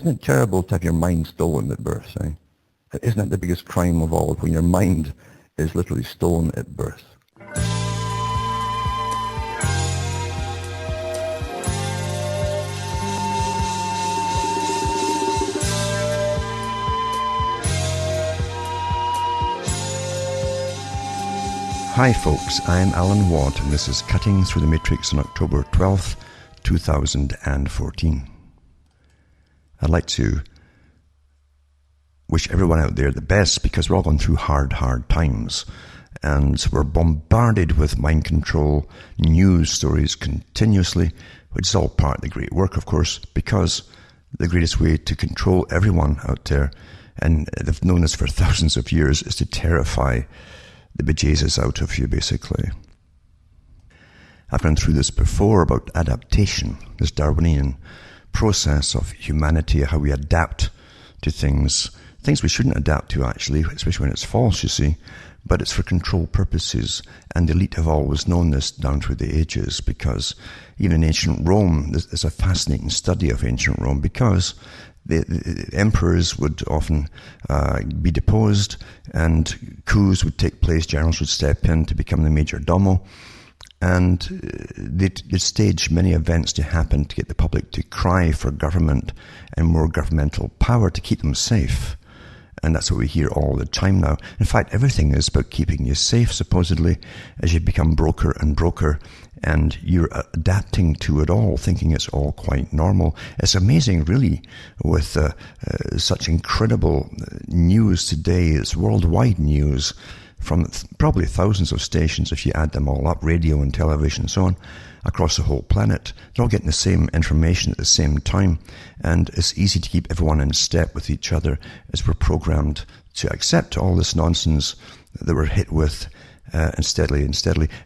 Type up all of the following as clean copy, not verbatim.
isn't it terrible to have your mind stolen at birth, eh? Isn't that the biggest crime of all, when your mind is literally stolen at birth? Hi folks, I'm Alan Watt and this is Cutting Through the Matrix on October 12th, 2014. I'd like to wish everyone out there the best because we're all going through hard times and we're bombarded with mind control news stories continuously, which is all part of the great work, of course, because the greatest way to control everyone out there, and they've known this for thousands of years, is to terrify the bejesus out of you, basically. I've gone through this before about adaptation, this Darwinian process of humanity, how we adapt to things we shouldn't adapt to, actually, especially when it's false, you see, but it's for control purposes, and the elite have always known this down through the ages, because even in ancient Rome, there's a fascinating study of ancient Rome, because the emperors would often be deposed and coups would take place, generals would step in to become the major domo, and they'd stage many events to happen to get the public to cry for government and more governmental power to keep them safe. And that's what we hear all the time now. In fact, everything is about keeping you safe, supposedly, as you become broker and broker, and you're adapting to it all, thinking it's all quite normal. It's amazing, really, with such incredible news today. It's worldwide news from probably thousands of stations, if you add them all up, radio and television and so on, across the whole planet. They're all getting the same information at the same time, and it's easy to keep everyone in step with each other as we're programmed to accept all this nonsense that we're hit with and steadily.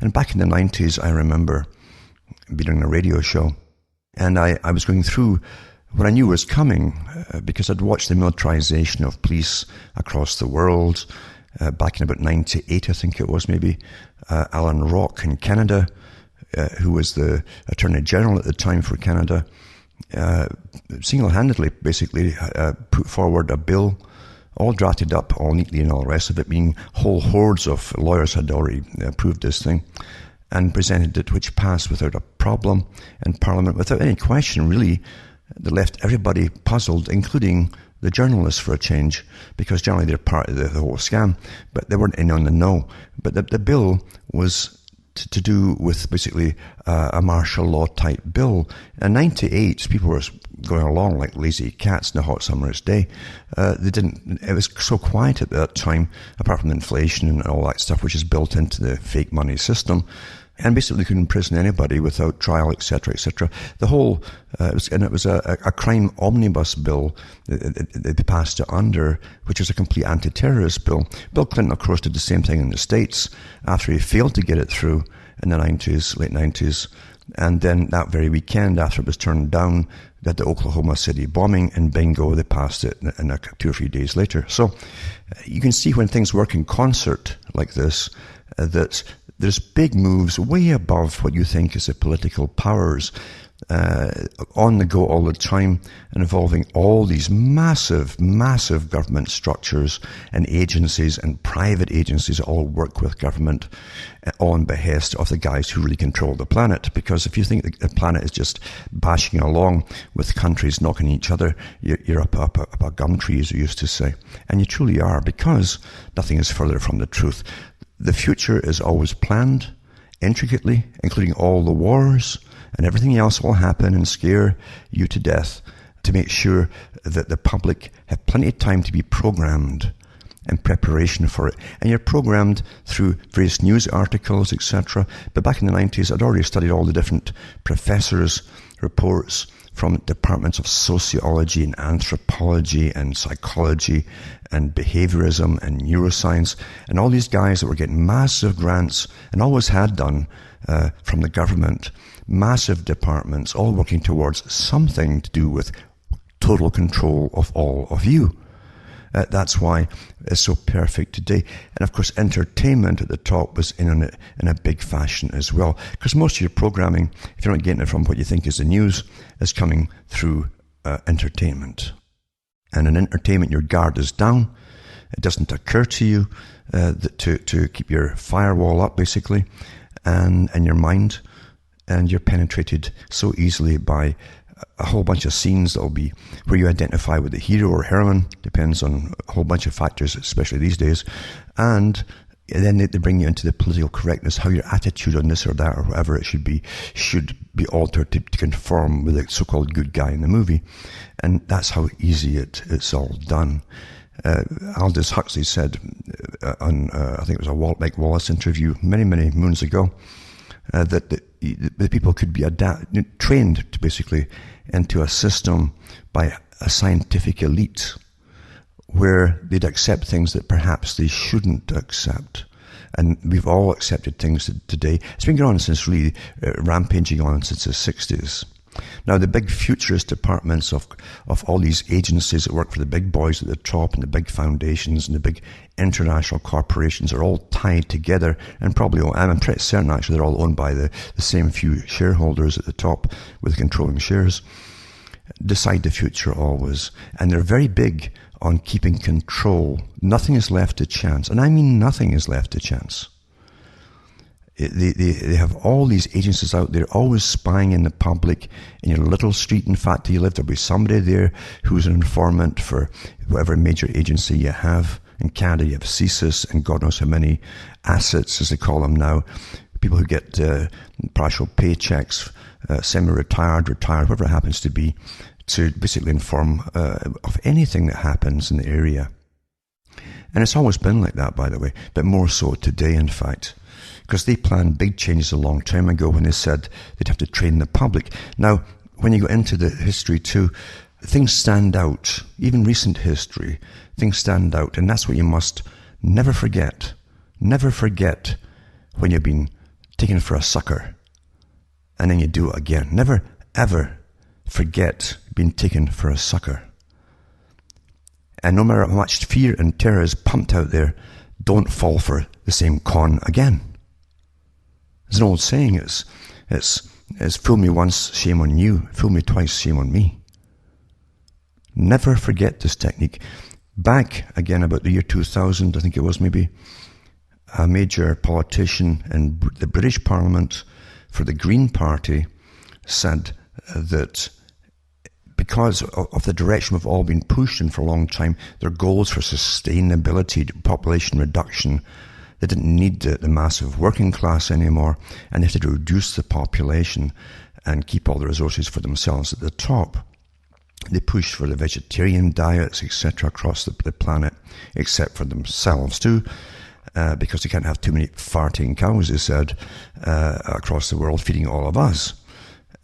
And back in the 90s, I remember being on a radio show, and I was going through what I knew was coming because I'd watched the militarization of police across the world back in about 98, I think it was, maybe. Alan Rock in Canada, who was the Attorney General at the time for Canada, single-handedly basically put forward a bill, all drafted up, all neatly and all the rest of it, meaning whole hordes of lawyers had already approved this thing, and presented it, which passed without a problem in Parliament, without any question, really, that left everybody puzzled, including the journalists for a change, because generally they're part of the whole scam, but they weren't in on the know. But the bill was to do with basically a martial law type bill. In 98, people were going along like lazy cats in a hot summer's day. It was so quiet at that time, apart from inflation and all that stuff, which is built into the fake money system. And basically couldn't imprison anybody without trial, etc., etc. The whole, it was a crime omnibus bill that they passed it under, which was a complete anti-terrorist bill. Bill Clinton, of course, did the same thing in the States after he failed to get it through in the 90s, late 90s. And then that very weekend, after it was turned down, they had the Oklahoma City bombing, and bingo, they passed it in 2 or 3 days later. So you can see when things work in concert like this, that there's big moves way above what you think is the political powers on the go all the time, and involving all these massive government structures and agencies and private agencies that all work with government on behest of the guys who really control the planet. Because if you think the planet is just bashing along with countries knocking each other, you're up a gum tree, as you used to say. And you truly are, because nothing is further from the truth. The future is always planned intricately, including all the wars, and everything else will happen and scare you to death to make sure that the public have plenty of time to be programmed in preparation for it. And you're programmed through various news articles, etc. But back in the 90s, I'd already studied all the different professors' reports from departments of sociology and anthropology and psychology and behaviorism and neuroscience, and all these guys that were getting massive grants, and always had done, from the government, massive departments, all working towards something to do with total control of all of you. That's why it's so perfect today. And of course, entertainment at the top was in on it in a big fashion as well. Because most of your programming, if you're not getting it from what you think is the news, is coming through entertainment. And in entertainment, your guard is down. It doesn't occur to you to keep your firewall up, basically, and your mind. And you're penetrated so easily by a whole bunch of scenes that'll be where you identify with the hero or heroine, depends on a whole bunch of factors, especially these days. And then they bring you into the political correctness, how your attitude on this or that or whatever it should be altered to conform with the so-called good guy in the movie. And that's how easy it's all done. Aldous Huxley said on, I think it was a Mike Wallace interview many, many moons ago, that the people could be trained to basically into a system by a scientific elite where they'd accept things that perhaps they shouldn't accept. And we've all accepted things today. It's been going on since really rampaging on since the 60s. Now, the big futurist departments of all these agencies that work for the big boys at the top and the big foundations and the big international corporations are all tied together, and probably, I'm pretty certain actually, they're all owned by the same few shareholders at the top with controlling shares, decide the future always. And they're very big on keeping control. Nothing is left to chance. And I mean nothing is left to chance. They have all these agencies out there always spying in the public. In your little street, in fact, you live, there'll be somebody there who's an informant for whatever major agency you have. In Canada, you have CSIS and God knows how many assets, as they call them now. People who get partial paychecks, semi-retired, retired, whatever it happens to be, to basically inform of anything that happens in the area. And it's always been like that, by the way, but more so today, in fact. Because they planned big changes a long time ago when they said they'd have to train the public. Now, when you go into the history too, things stand out. Even recent history, things stand out. And that's what you must never forget. Never forget when you've been taken for a sucker and then you do it again. Never, ever forget being taken for a sucker. And no matter how much fear and terror is pumped out there, don't fall for the same con again. There's an old saying, it's fool me once, shame on you. Fool me twice, shame on me. Never forget this technique. Back again about the year 2000, I think it was maybe, a major politician in the British Parliament for the Green Party said that because of the direction we've all been pushed in for a long time, their goals for sustainability, population reduction, they didn't need the massive working class anymore, and they had to reduce the population and keep all the resources for themselves at the top. They pushed for the vegetarian diets, etc., across the planet, except for themselves too, because they can't have too many farting cows, they said, across the world feeding all of us.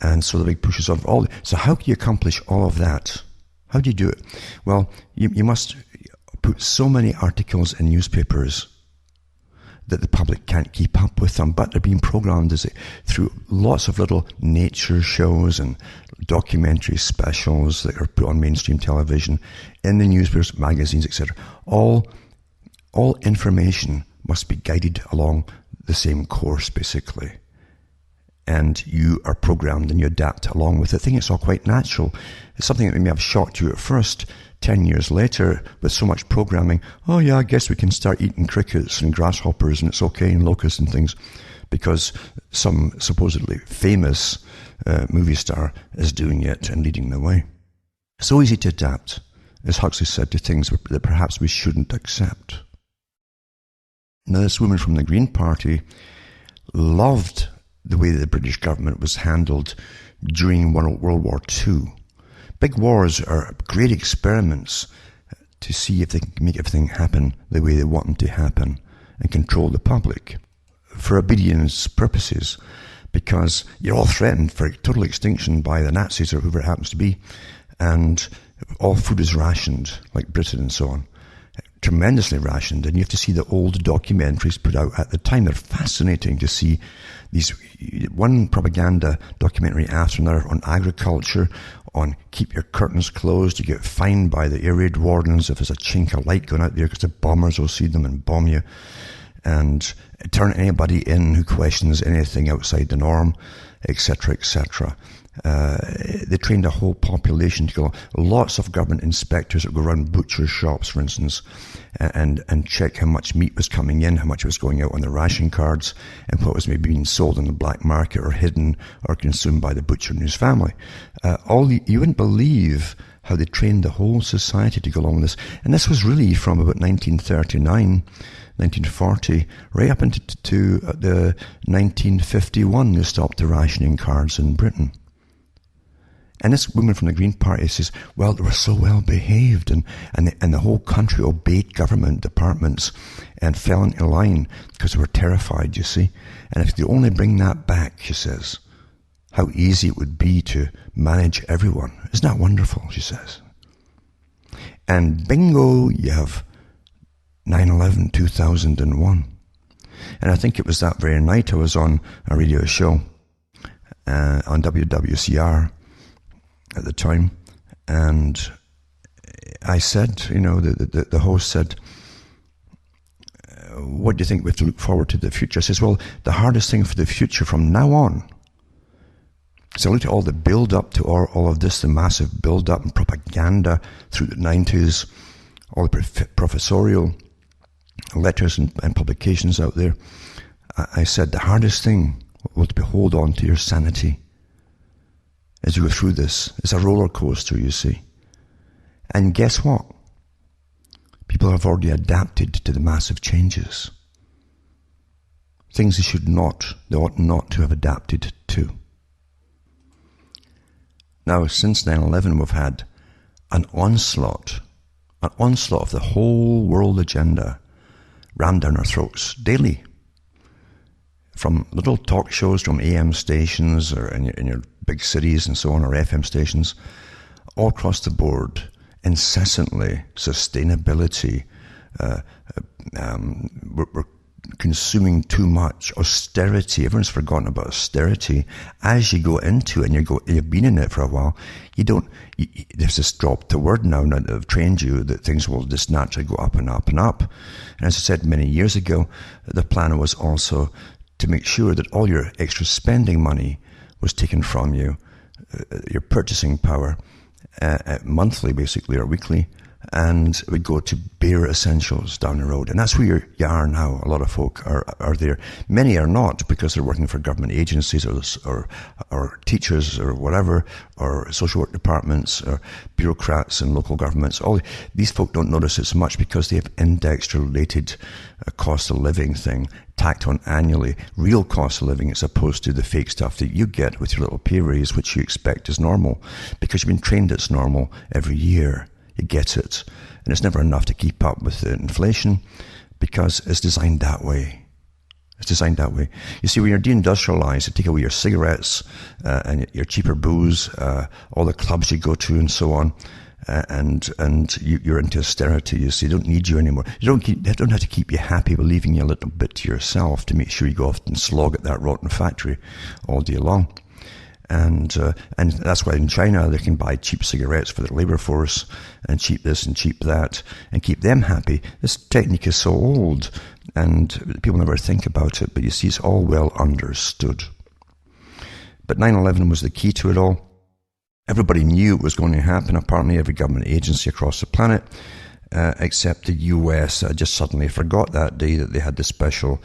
And so the big pushes on all. So how can you accomplish all of that? How do you do it? Well, you must put so many articles in newspapers that the public can't keep up with them, but they're being programmed through lots of little nature shows and documentary specials that are put on mainstream television, in the newspapers, magazines, etc. All information must be guided along the same course, basically. And you are programmed and you adapt along with it. I think it's all quite natural. It's something that may have shocked you at first. 10 years later, with so much programming, oh yeah, I guess we can start eating crickets and grasshoppers and it's okay, and locusts and things, because some supposedly famous movie star is doing it and leading the way. So easy to adapt, as Huxley said, to things that perhaps we shouldn't accept. Now, this woman from the Green Party loved the way the British government was handled during World War II. Big wars are great experiments to see if they can make everything happen the way they want them to happen and control the public for obedience purposes, because you're all threatened for total extinction by the Nazis or whoever it happens to be, and all food is rationed, like Britain and so on. Tremendously rationed, and you have to see the old documentaries put out at the time. They're fascinating to see these, one propaganda documentary after another on agriculture, on keep your curtains closed, you get fined by the air raid wardens if there's a chink of light going out there because the bombers will see them and bomb you, and turn anybody in who questions anything outside the norm, etc., etc. They trained a whole population to go, lots of government inspectors that go around butcher shops, for instance, and check how much meat was coming in, how much was going out on the ration cards, and what was maybe being sold on the black market or hidden or consumed by the butcher and his family. You wouldn't believe how they trained the whole society to go along with this. And this was really from about 1939, 1940, right up into the 1951, they stopped the rationing cards in Britain. And this woman from the Green Party says, well, they were so well behaved, and the whole country obeyed government departments and fell into line because they were terrified, you see. And if they only bring that back, she says, how easy it would be to manage everyone. Isn't that wonderful, she says. And bingo, you have 9/11, 2001. And I think it was that very night I was on a radio show on WWCR at the time, and I said, the host said, what do you think we have to look forward to the future? I says, well, the hardest thing for the future from now on, so I looked at all the build-up to all of this, the massive build-up and propaganda through the 90s, all the professorial letters and publications out there. I said the hardest thing will be hold on to your sanity as you go through this. It's a roller coaster, you see. And guess what? People have already adapted to the massive changes. Things they ought not to have adapted to. Now, since 9/11, we've had an onslaught of the whole world agenda rammed down our throats daily. From little talk shows from AM stations or in your big cities and so on, or FM stations, all across the board, incessantly, sustainability, we're consuming too much, austerity. Everyone's forgotten about austerity. As you go into it and you've been in it for a while, there's this drop to word now that have trained you that things will just naturally go up and up and up. And as I said many years ago, the plan was also to make sure that all your extra spending money was taken from you, your purchasing power, monthly basically or weekly, and it would go to bare essentials down the road. And that's where you are now. A lot of folk are there. Many are not, because they're working for government agencies or teachers or whatever, or social work departments or bureaucrats and local governments. All these folk don't notice it so much because they have indexed related cost of living thing tacked on annually, real cost of living, as opposed to the fake stuff that you get with your little pay raise, which you expect is normal because you've been trained it's normal every year. You get it. And it's never enough to keep up with the inflation because it's designed that way. It's designed that way. You see, when you're deindustrialized, you take away your cigarettes and your cheaper booze, all the clubs you go to and so on, and you're into austerity. You see, they don't need you anymore. They don't have to keep you happy by leaving you a little bit to yourself to make sure you go off and slog at that rotten factory all day long. And that's why in China they can buy cheap cigarettes for their labor force and cheap this and cheap that and keep them happy. This technique is so old and people never think about it, but you see it's all well understood. But 9/11 was the key to it all. Everybody knew it was going to happen, apparently every government agency across the planet, except the US. I just suddenly forgot that day that they had this special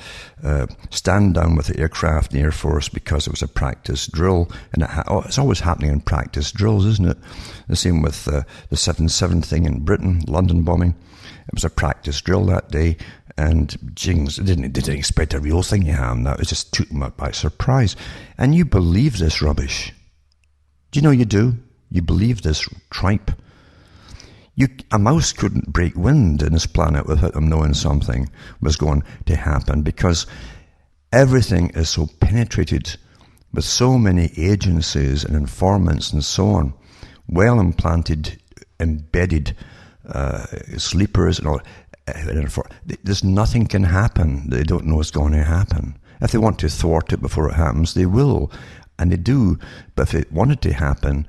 stand down with the aircraft and the Air Force because it was a practice drill. And it's always happening in practice drills, isn't it? The same with the 7/7 thing in Britain, London bombing. It was a practice drill that day. And jings, they didn't expect a real thing to happen. That was just took them out by surprise. And you believe this rubbish. Do you know you do? You believe this tripe. A mouse couldn't break wind in this planet without them knowing something was going to happen, because everything is so penetrated with so many agencies and informants and so on, well implanted, embedded sleepers and all. There's nothing can happen they don't know is going to happen. If they want to thwart it before it happens, they will, and they do. But if it wanted to happen,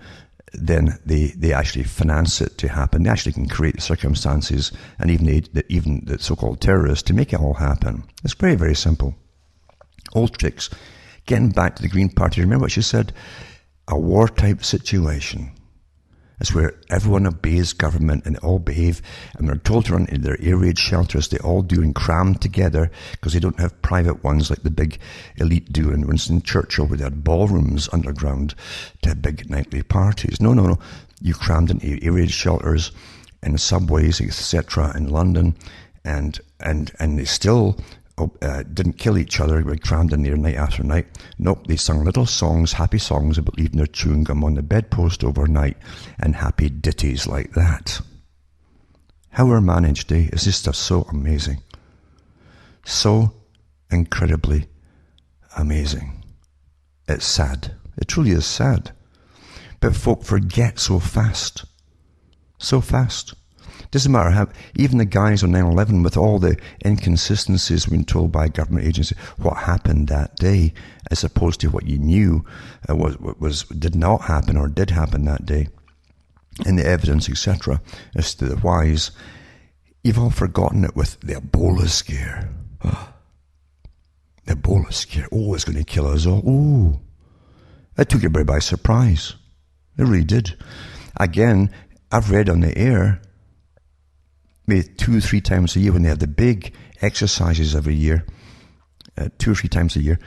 then they actually finance it to happen. They actually can create the circumstances and even the so-called terrorists to make it all happen. It's very, very simple. Old tricks. Getting back to the Green Party, remember what she said? a war-type situation. It's where everyone obeys government and they all behave, and they're told to run into their air raid shelters. They all do and cram together because they don't have private ones like the big elite do in Winston Churchill, where they had ballrooms underground to have big nightly parties. No. You crammed into air raid shelters and subways, etc. in London, and they still didn't kill each other. They crammed in there night after night. Nope, they sung little songs, happy songs about leaving their chewing gum on the bedpost overnight, and happy ditties like that. How we're managed, is this stuff so amazing? So incredibly amazing. It's sad. It truly is sad. But folk forget so fast. So fast. Doesn't matter how, even the guys on 9/11 with all the inconsistencies being told by government agencies what happened that day, as opposed to what you knew did not happen or did happen that day, and the evidence, etc., as to the whys. You've all forgotten it with the Ebola scare. The Ebola scare. Oh, it's going to kill us all. Oh, it took everybody by surprise. It really did. Again, I've read on the air, maybe 2 or 3 times a year when they have the big exercises every year, 2 or 3 times a year,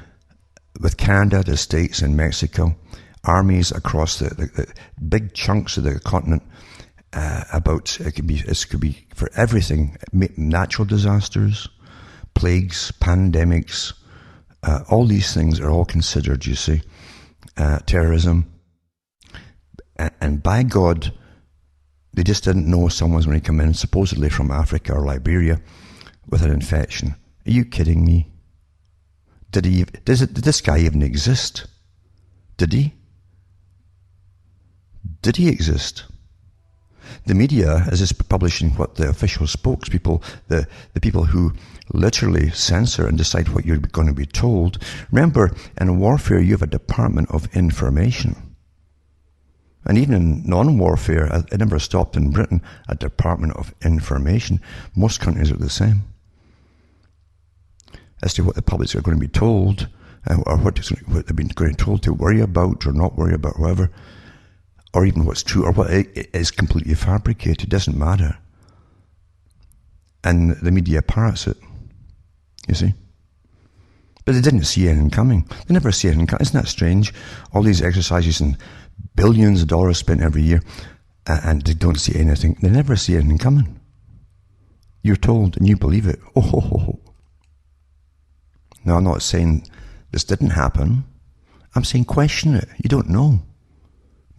with Canada, the States, and Mexico, armies across the big chunks of the continent. It could be for everything: natural disasters, plagues, pandemics. All these things are all considered. You see, terrorism, and by God, they just didn't know someone's going to come in, supposedly from Africa or Liberia, with an infection. Are you kidding me? Did this guy even exist? Did he? Did he exist? The media is just publishing what the official spokespeople, the people who literally censor and decide what you're going to be told. Remember, in warfare, you have a Department of Information. And even in non-warfare, it never stopped in Britain, a Department of Information. Most countries are the same. As to what the publics are going to be told, or what they've been going to be told to worry about or not worry about, whatever, or even what's true, or what is completely fabricated, doesn't matter. And the media parrots it, you see. But they didn't see anything coming. They never see anything coming. Isn't that strange? All these exercises and billions of dollars spent every year, and they don't see anything. They never see anything coming. You're told, and you believe it. Oh, ho, ho, ho. Now, I'm not saying this didn't happen. I'm saying question it. You don't know.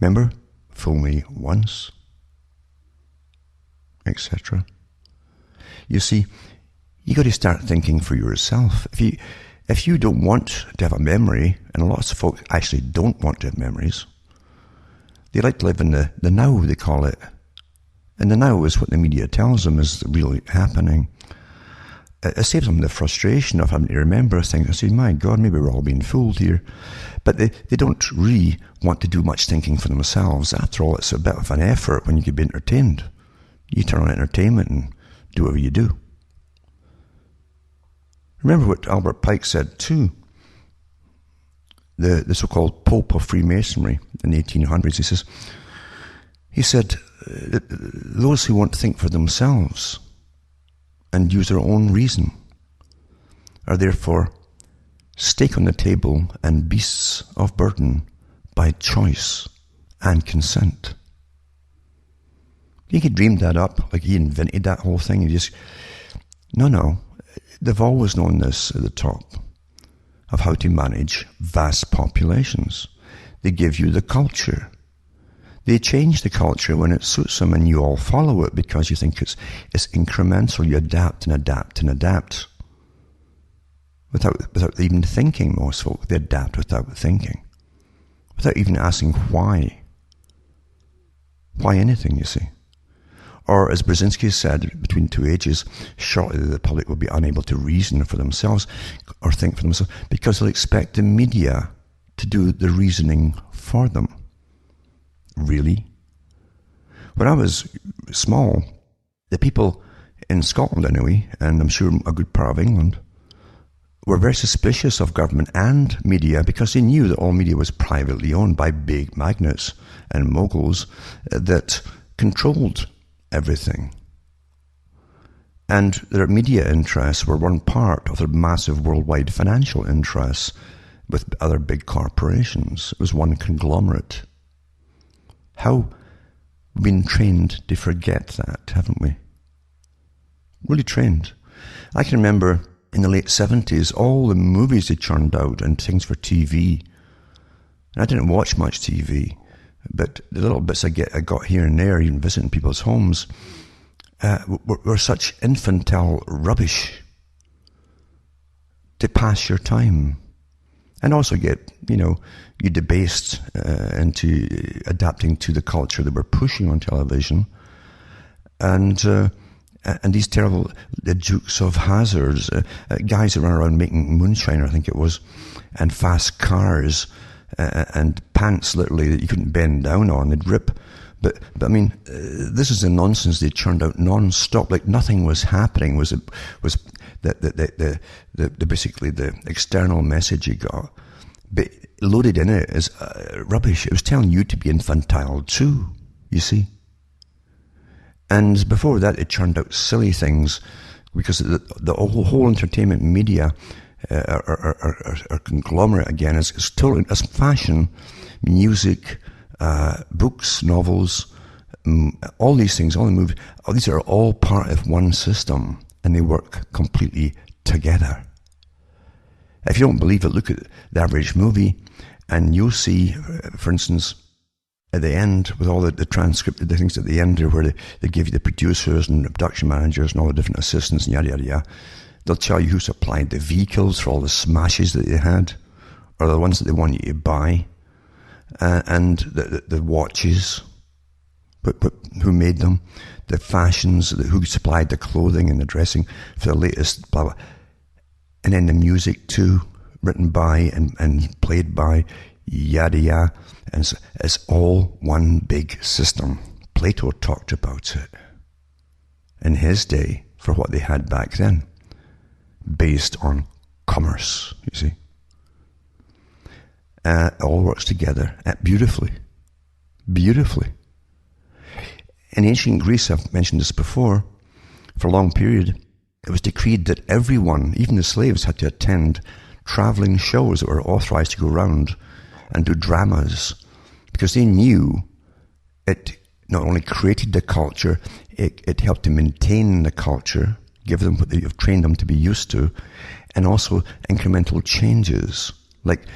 Remember, fool me once, etc. You see, you got to start thinking for yourself. If you don't want to have a memory, and lots of folks actually don't want to have memories, they like to live in the now, they call it. And the now is what the media tells them is really happening. It saves them the frustration of having to remember things. I say, my God, maybe we're all being fooled here. But they don't really want to do much thinking for themselves. After all, it's a bit of an effort when you could be entertained. You turn on entertainment and do whatever you do. Remember what Albert Pike said too. The so-called Pope of Freemasonry in the 1800s, he said, those who want to think for themselves and use their own reason are therefore stake on the table and beasts of burden by choice and consent. He could dream that up, like he invented that whole thing. No. They've always known this at the top of how to manage vast populations. They give you the culture. They change the culture when it suits them, and you all follow it because you think it's incremental. You adapt and adapt and adapt. Without even thinking, most folk, they adapt without thinking. Without even asking why. Why anything, you see. Or, as Brzezinski said, between two ages, shortly the public will be unable to reason for themselves or think for themselves because they'll expect the media to do the reasoning for them. Really? When I was small, the people in Scotland anyway, and I'm sure a good part of England, were very suspicious of government and media because they knew that all media was privately owned by big magnates and moguls that controlled everything. And their media interests were one part of their massive worldwide financial interests with other big corporations. It was one conglomerate. How we've been trained to forget that, haven't we? Really trained. I can remember in the late 70s, all the movies they churned out and things for TV. And I didn't watch much TV, but the little bits I got here and there, even visiting people's homes, were such infantile rubbish to pass your time. And also get, you debased into adapting to the culture that we're pushing on television. And these terrible the Dukes of Hazzards, guys that run around making moonshine, I think it was, and fast cars, and pants literally that you couldn't bend down on, they'd rip. But I mean, this is the nonsense they churned out non-stop, like nothing was happening. Was basically the external message you got, but loaded in it is rubbish. It was telling you to be infantile too, you see. And before that, it churned out silly things because the whole entertainment media are conglomerate again. It's totally as fashion, music, books, novels, all these things, all the movies. These are all part of one system, and they work completely together. If you don't believe it, look at the average movie, and you'll see, for instance, at the end, with all the transcripted the things at the end, where they give you the producers and the production managers and all the different assistants and yada, yada, yada. They'll tell you who supplied the vehicles for all the smashes that they had, or the ones that they want you to buy, and the watches, but who made them, the fashions, who supplied the clothing and the dressing for the latest, blah, blah. And then the music too, written by and played by, yada, yada. And it's all one big system. Plato talked about it in his day for what they had back then, based on commerce, you see. It all works together beautifully. Beautifully. In ancient Greece, I've mentioned this before, for a long period, it was decreed that everyone, even the slaves, had to attend traveling shows that were authorized to go around and do dramas, because they knew it not only created the culture, it helped to maintain the culture, give them what they've trained them to be used to, and also incremental changes. Like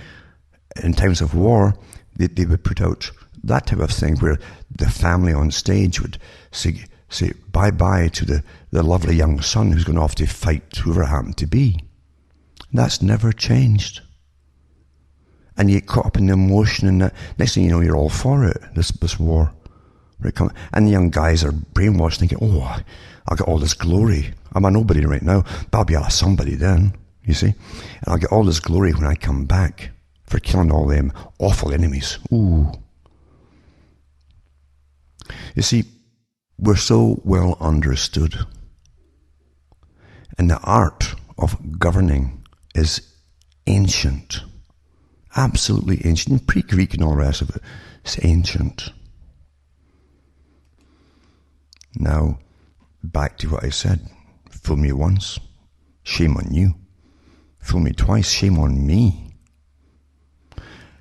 in times of war, they would put out that type of thing where the family on stage would say bye-bye to the lovely young son who's going off to fight whoever it happened to be. That's never changed. And you get caught up in the emotion, and that next thing you know, you're all for it, this war. And the young guys are brainwashed thinking, oh, I'll get all this glory. I'm a nobody right now, but I'll be a somebody then, you see. And I'll get all this glory when I come back for killing all them awful enemies. Ooh. You see, we're so well understood. And the art of governing is ancient. Absolutely ancient. Pre-Greek and all the rest of it. It's ancient. Now, back to what I said. Fool me once, shame on you. Fool me twice, shame on me.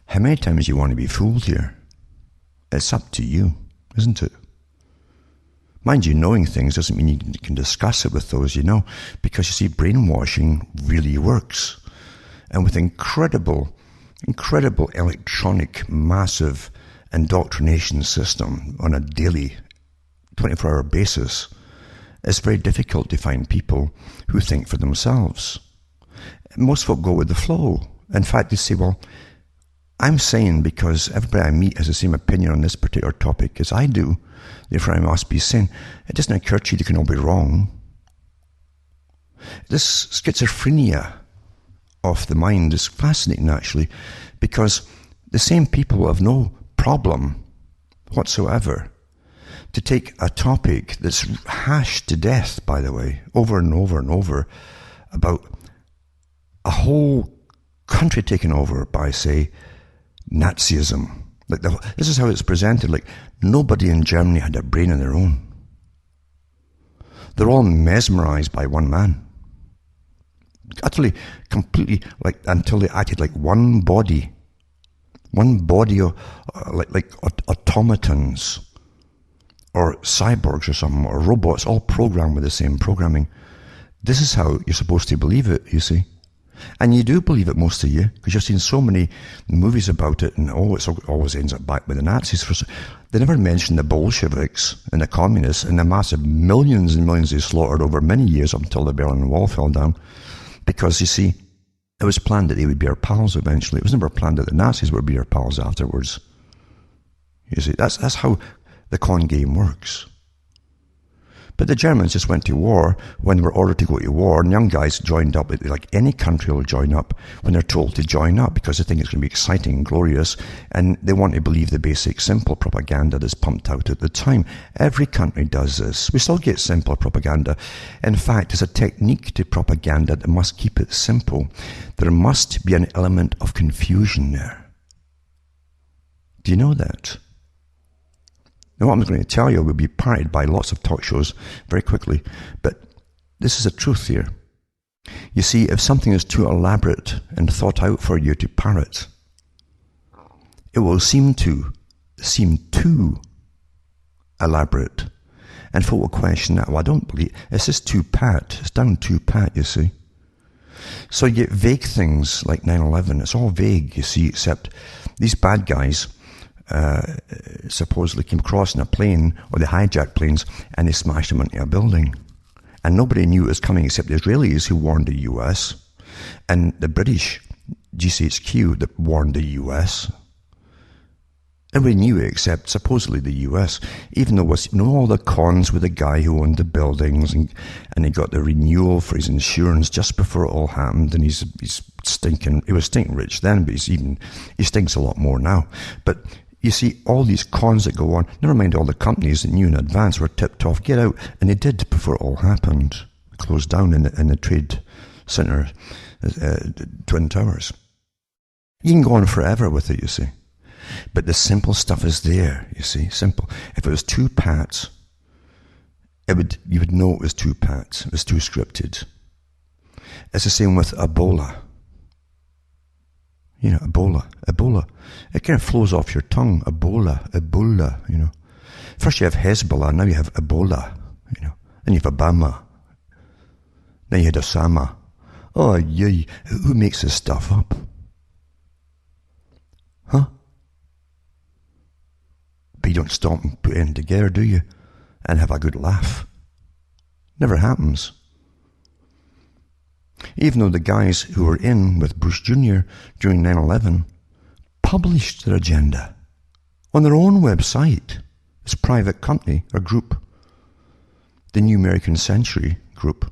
How many times do you want to be fooled here? It's up to you, isn't it? Mind you, knowing things doesn't mean you can discuss it with those you know, because you see, brainwashing really works. And with incredible electronic, massive indoctrination system on a daily, 24-hour basis, it's very difficult to find people who think for themselves. Most folk go with the flow. In fact, they say, well, I'm saying because everybody I meet has the same opinion on this particular topic as I do, therefore I must be sane. It doesn't occur to you they can all be wrong. This schizophrenia of the mind is fascinating, actually, because the same people have no problem whatsoever to take a topic that's hashed to death, by the way, over and over and over, about a whole country taken over by, say, Nazism. Like this is how it's presented. Like nobody in Germany had a brain of their own. They're all mesmerized by one man. Utterly, completely, like until they acted like one body of, like automatons or cyborgs or something, or robots, all programmed with the same programming. This is how you're supposed to believe it, you see. And you do believe it, most of you, because you've seen so many movies about it, and it always ends up back with the Nazis. They never mention the Bolsheviks and the communists and the massive millions and millions they slaughtered over many years up until the Berlin Wall fell down. Because, you see, it was planned that they would be our pals eventually. It was never planned that the Nazis would be our pals afterwards. You see, that's how the con game works. But the Germans just went to war when they were ordered to go to war, and young guys joined up. Like any country will join up when they're told to join up, because they think it's going to be exciting and glorious, and they want to believe the basic simple propaganda that's pumped out at the time. Every country does this. We still get simple propaganda. In fact, there's a technique to propaganda that must keep it simple. There must be an element of confusion there. Do you know that? Now, what I'm going to tell you will be parroted by lots of talk shows very quickly, but this is the truth here. You see, if something is too elaborate and thought out for you to parrot, it will seem too elaborate. And folk will question that. Well, I don't believe it's just too pat. It's down too pat, you see. So you get vague things like 9/11. It's all vague, you see, except these bad guys supposedly came across in a plane, or they hijacked planes, and they smashed them into a building. And nobody knew it was coming except the Israelis, who warned the US, and the British GCHQ that warned the US. Everybody knew it except supposedly the US, even though all the cons with the guy who owned the buildings, and he got the renewal for his insurance just before it all happened, and he's stinking. He was stinking rich then, but he stinks a lot more now. But you see, all these cons that go on, never mind all the companies that knew in advance were tipped off. Get out. And they did before it all happened. Closed down in the trade centre, Twin Towers. You can go on forever with it, you see. But the simple stuff is there, you see. Simple. If it was too pat, you would know it was too pat. It was too scripted. It's the same with Ebola. You know, Ebola. It kind of flows off your tongue. Ebola, you know. First you have Hezbollah, now you have Ebola, you know. Then you have Obama. Then you had Osama. Oh, yay. Who makes this stuff up? Huh? But you don't stop and put it together, do you? And have a good laugh. Never happens. Even though the guys who were in with Bush Jr. during 9/11 published their agenda on their own website, this private company or group, the New American Century Group,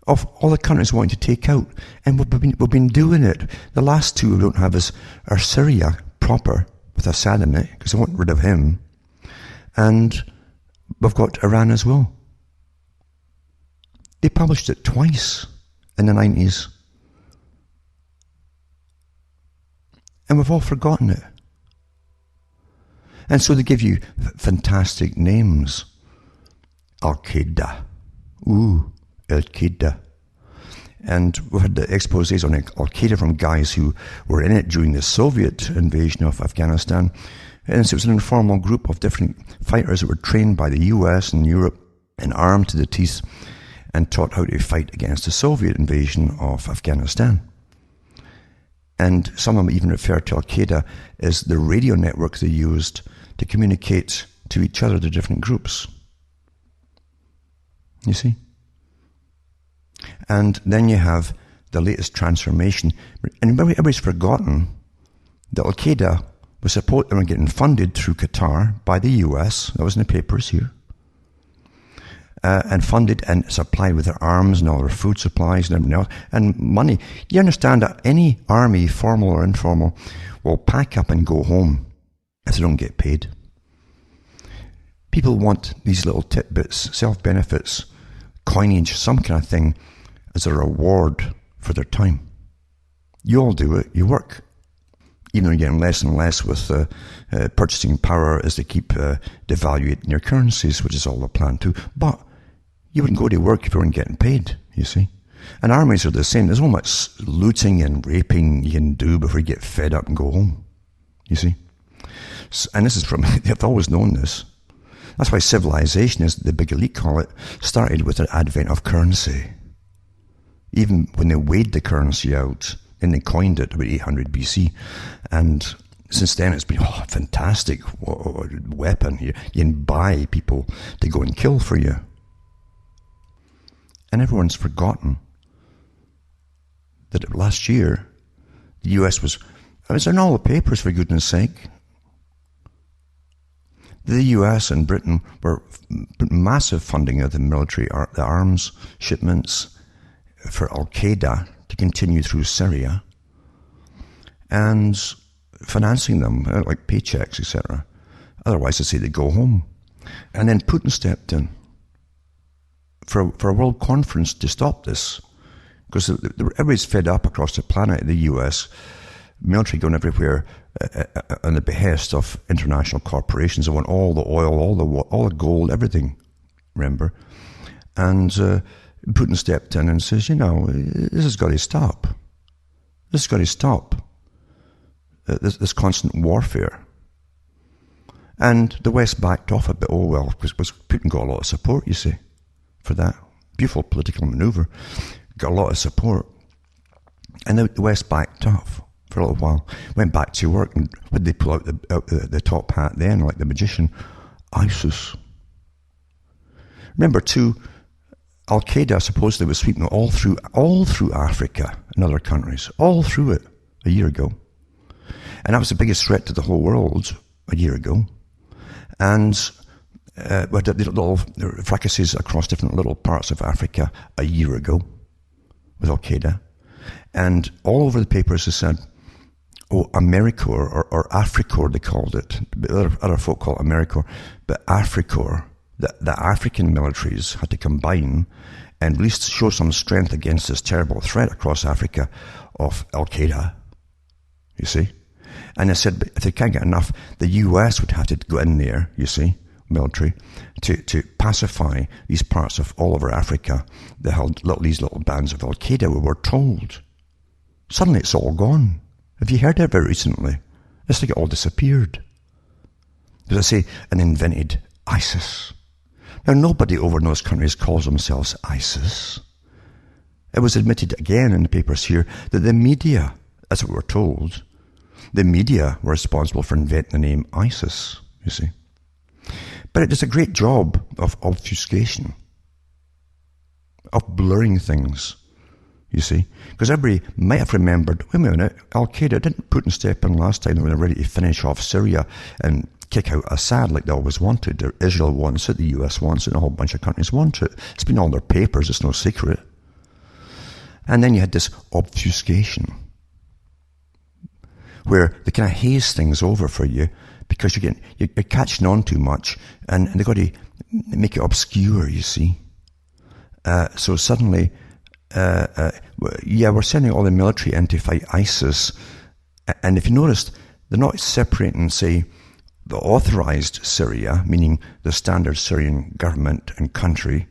of all the countries wanting to take out. And we've been doing it. The last two we don't have are Syria proper, with Assad in it, because they want rid of him. And we've got Iran as well. They published it twice in the 90s. And we've all forgotten it. And so they give you fantastic names. Al-Qaeda. Ooh, Al-Qaeda. And we had the exposés on Al-Qaeda from guys who were in it during the Soviet invasion of Afghanistan. And so it was an informal group of different fighters that were trained by the US and Europe and armed to the teeth and taught how to fight against the Soviet invasion of Afghanistan. And some of them even refer to Al-Qaeda as the radio network they used to communicate to each other, the different groups. You see? And then you have the latest transformation. And everybody's forgotten that Al-Qaeda was they were getting funded through Qatar by the US. That was in the papers here. And funded and supplied with their arms and all their food supplies and everything else, and money. You understand that any army, formal or informal, will pack up and go home if they don't get paid. People want these little tidbits, self-benefits, coinage, some kind of thing, as a reward for their time. You all do it, you work. Even though you're getting less and less with purchasing power as they keep devaluating your currencies, which is all the plan too. But you wouldn't go to work if you weren't getting paid, you see. And armies are the same. There's not much looting and raping you can do before you get fed up and go home, you see. And this is from, they've always known this. That's why civilization, as the big elite call it, started with the advent of currency. Even when they weighed the currency out, and they coined it about 800 BC. And since then it's been a fantastic weapon. You can buy people to go and kill for you. And everyone's forgotten that last year, the US was in all the papers, for goodness sake. The US and Britain were massive funding of the military, the arms shipments for Al-Qaeda to continue through Syria, and financing them, like paychecks, etc. Otherwise, they say they go home. And then Putin stepped in for a world conference to stop this, because everybody's fed up across the planet, the US, military going everywhere on the behest of international corporations. They want all the oil, all the gold, everything, remember? And Putin stepped in and says, this has got to stop. This has got to stop. This constant warfare. And the West backed off a bit. Oh, well, because Putin got a lot of support, you see, for that. Beautiful political maneuver. Got a lot of support. And the West backed off for a little while. Went back to work, and when they pull out the top hat then, like the magician? ISIS. Remember, too, Al-Qaeda supposedly was sweeping all through Africa and other countries, all through it a year ago. And that was the biggest threat to the whole world a year ago. And we had little fracases across different little parts of Africa a year ago with Al-Qaeda. And all over the papers they said, AmeriCorps, or AfriCorps they called it. Other folk call it AmeriCorps. But AfriCorps, the African militaries had to combine and at least show some strength against this terrible threat across Africa of Al-Qaeda, you see. And they said, if they can't get enough, the US would have to go in there, you see, military, to pacify these parts of all over Africa that held these little bands of Al-Qaeda, we were told. Suddenly it's all gone. Have you heard of it recently? It's like it all disappeared. As I say, an invented ISIS. Now, nobody over in those countries calls themselves ISIS. It was admitted again in the papers here that the media, as we were told, the media were responsible for inventing the name ISIS, you see. But it does a great job of obfuscation, of blurring things, you see. Because everybody might have remembered, wait a minute, Al-Qaeda didn't Putin step in last time when they were ready to finish off Syria and kick out Assad like they always wanted. Israel wants it, the US wants it, and a whole bunch of countries want it. It's been on their papers, it's no secret. And then you had this obfuscation, where they kind of haze things over for you because you're catching on too much, and they've got to make it obscure, you see. So suddenly, we're sending all the military in to fight ISIS, and if you noticed, they're not separating, say, the authorized Syria, meaning the standard Syrian government and country.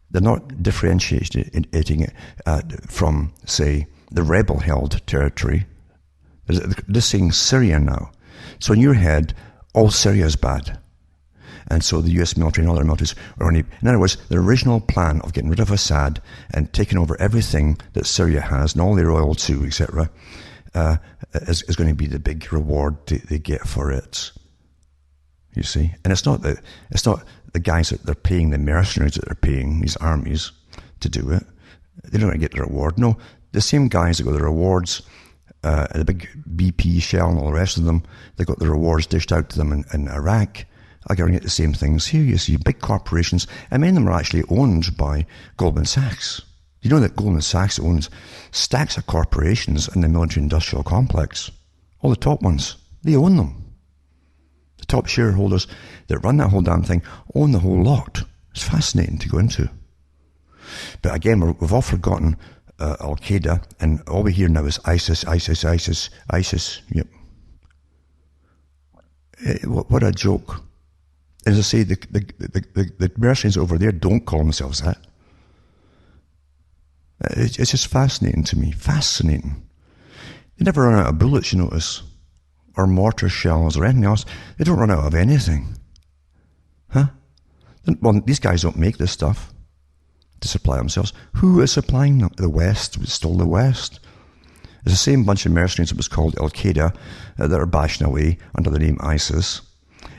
They're not differentiating it from, say, the rebel-held territory. They're saying Syria now. So in your head, all Syria is bad. And so the US military and other militaries are only, in other words, the original plan of getting rid of Assad and taking over everything that Syria has and all their oil too, etc., is going to be the big reward they get for it. You see? And it's not the guys that they're paying, the mercenaries that they're paying, these armies, to do it. They don't get the reward. No, the same guys that got the rewards, the big BP, Shell, and all the rest of them, they got the rewards dished out to them in Iraq, are going to get the same things here. You see, big corporations, and many of them are actually owned by Goldman Sachs. You know that Goldman Sachs owns stacks of corporations in the military-industrial complex. All the top ones, they own them. The top shareholders that run that whole damn thing own the whole lot. It's fascinating to go into. But again, we've all forgotten Al-Qaeda, and all we hear now is ISIS, ISIS, ISIS, ISIS. Yep. What a joke. As I say, the mercenaries over there don't call themselves that. It's just fascinating to me. Fascinating. They never run out of bullets, you notice, or mortar shells or anything else. They don't run out of anything. Huh? Well, these guys don't make this stuff to supply themselves. Who is supplying them? The West. It's still the West. It's the same bunch of mercenaries that was called Al-Qaeda that are bashing away under the name ISIS.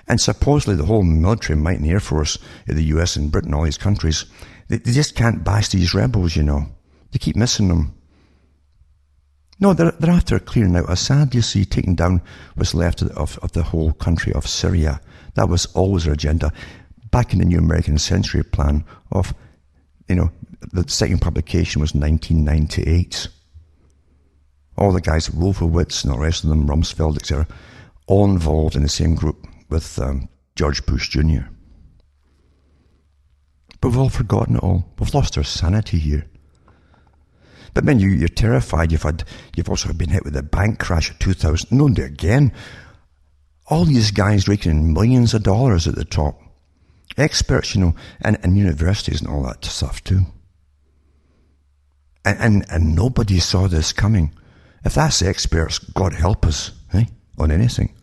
And supposedly the whole military might and air force in the US and Britain, all these countries, they just can't bash these rebels, you know. They keep missing them. No, they're after clearing out Assad, you see, taking down what's left of the whole country of Syria. That was always their agenda. Back in the New American Century Plan of, you know, the second publication was 1998. All the guys, Wolfowitz and the rest of them, Rumsfeld, etc., all involved in the same group with George Bush Jr. But we've all forgotten it all. We've lost our sanity here. But then you're terrified. You've also been hit with a bank crash of 2000. No, again, all these guys raking in millions of dollars at the top. Experts, you know, and universities and all that stuff too. And nobody saw this coming. If that's experts, God help us, on anything.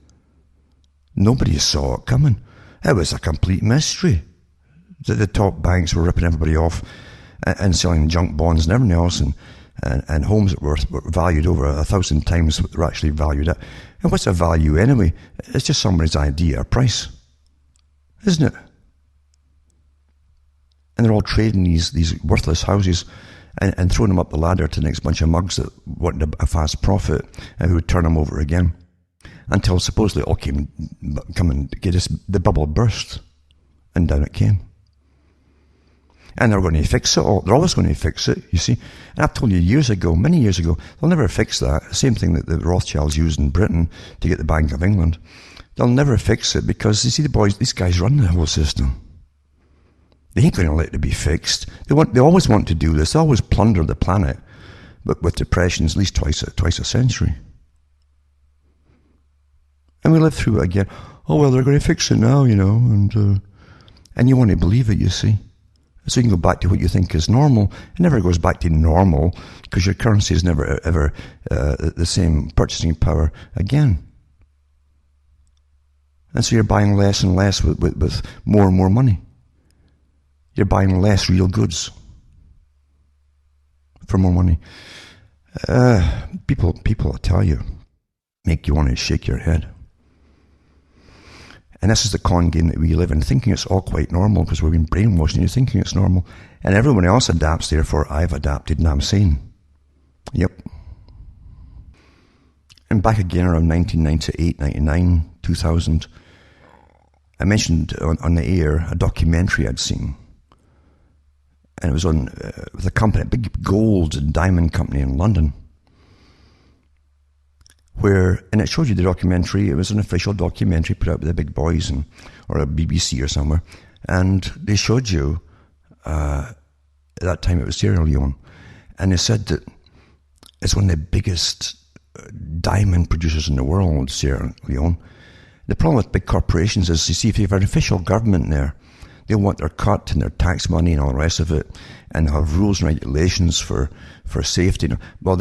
Nobody saw it coming. It was a complete mystery that the top banks were ripping everybody off and selling junk bonds and everything else, and homes that were valued over 1,000 times what they're actually valued at. And what's a value anyway? It's just somebody's idea or price, isn't it? And they're all trading these worthless houses and throwing them up the ladder to the next bunch of mugs that wanted a fast profit and who would turn them over again. Until supposedly it all come and get us, the bubble burst, and down it came. And they're going to fix it all. They're always going to fix it, you see. And I've told you many years ago, they'll never fix that. Same thing that the Rothschilds used in Britain to get the Bank of England. They'll never fix it because, you see, these guys run the whole system. They ain't going to let it be fixed. They always want to do this. They always plunder the planet, but with depressions at least twice a century. And we live through it again. Oh, well, they're going to fix it now, you know, and you want to believe it, you see. So you can go back to what you think is normal. It never goes back to normal because your currency is never, ever the same purchasing power again. And so you're buying less and less with more and more money. You're buying less real goods for more money. People, I tell you, make you want to shake your head. And this is the con game that we live in, thinking it's all quite normal because we've been brainwashed and you're thinking it's normal. And everyone else adapts, therefore I've adapted and I'm sane. Yep. And back again around 1998, 99, 2000, I mentioned on the air a documentary I'd seen. And it was on with a company, a big gold and diamond company in London. And it showed you the documentary. It was an official documentary put out by the big boys or a BBC or somewhere. And they showed you, at that time it was Sierra Leone, and they said that it's one of the biggest diamond producers in the world, Sierra Leone. The problem with big corporations is, you see, if you have an official government there, they want their cut and their tax money and all the rest of it, and they have rules and regulations for safety. Well,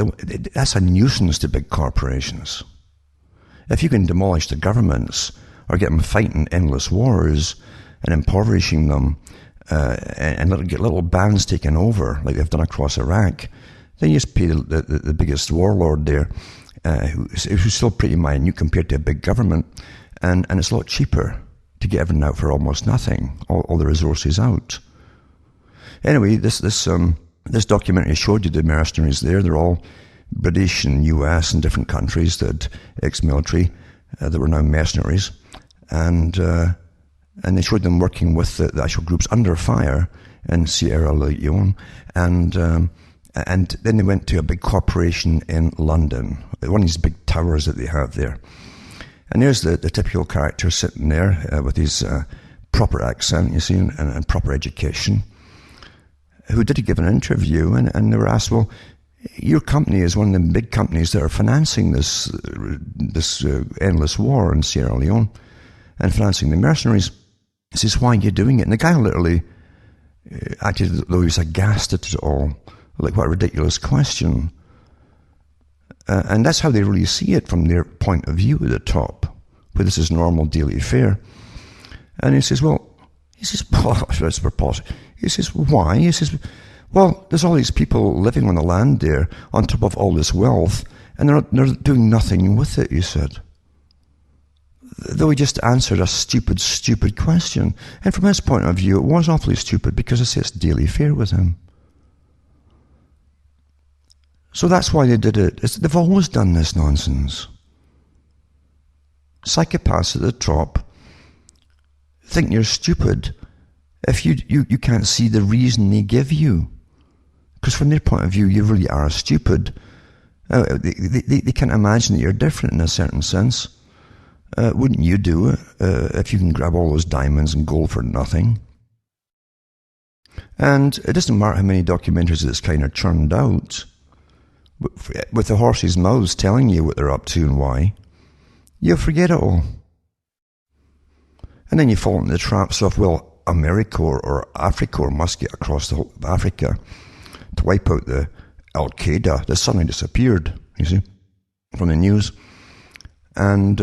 that's a nuisance to big corporations. If you can demolish the governments or get them fighting endless wars and impoverishing them and get little bands taken over like they've done across Iraq, then you just pay the biggest warlord there, who's still pretty minute compared to a big government, and it's a lot cheaper to get everything out for almost nothing, all the resources out. Anyway, this documentary showed you the mercenaries there. They're all British and US and different countries that ex-military that were now mercenaries, and they showed them working with the actual groups under fire in Sierra Leone, and then they went to a big corporation in London, one of these big towers that they have there. And there's the typical character sitting there with his proper accent, you see, and proper education. who did give an interview, and they were asked, well, your company is one of the big companies that are financing this endless war in Sierra Leone and financing the mercenaries. He says, why are you doing it? And the guy literally acted as though he was aghast at it all. Like, what a ridiculous question. And that's how they really see it from their point of view at the top, where this is normal daily fare. And he says, well, that's preposterous. He says, why? He says, well, there's all these people living on the land there on top of all this wealth, and they're doing nothing with it, he said. Though he just answered a stupid question. And from his point of view, it was awfully stupid because it's daily fare with him. So that's why they did it. They've always done this nonsense. Psychopaths at the top think you're stupid if you can't see the reason they give you. Because from their point of view, you really are stupid. They can't imagine that you're different in a certain sense. Wouldn't you do it if you can grab all those diamonds and gold for nothing? And it doesn't matter how many documentaries this kind are churned out, with the horses' mouths telling you what they're up to and why, you'll forget it all. And then you fall into the traps of, well, America or Africa must get across the whole of Africa to wipe out the Al-Qaeda that suddenly disappeared, you see, from the news. And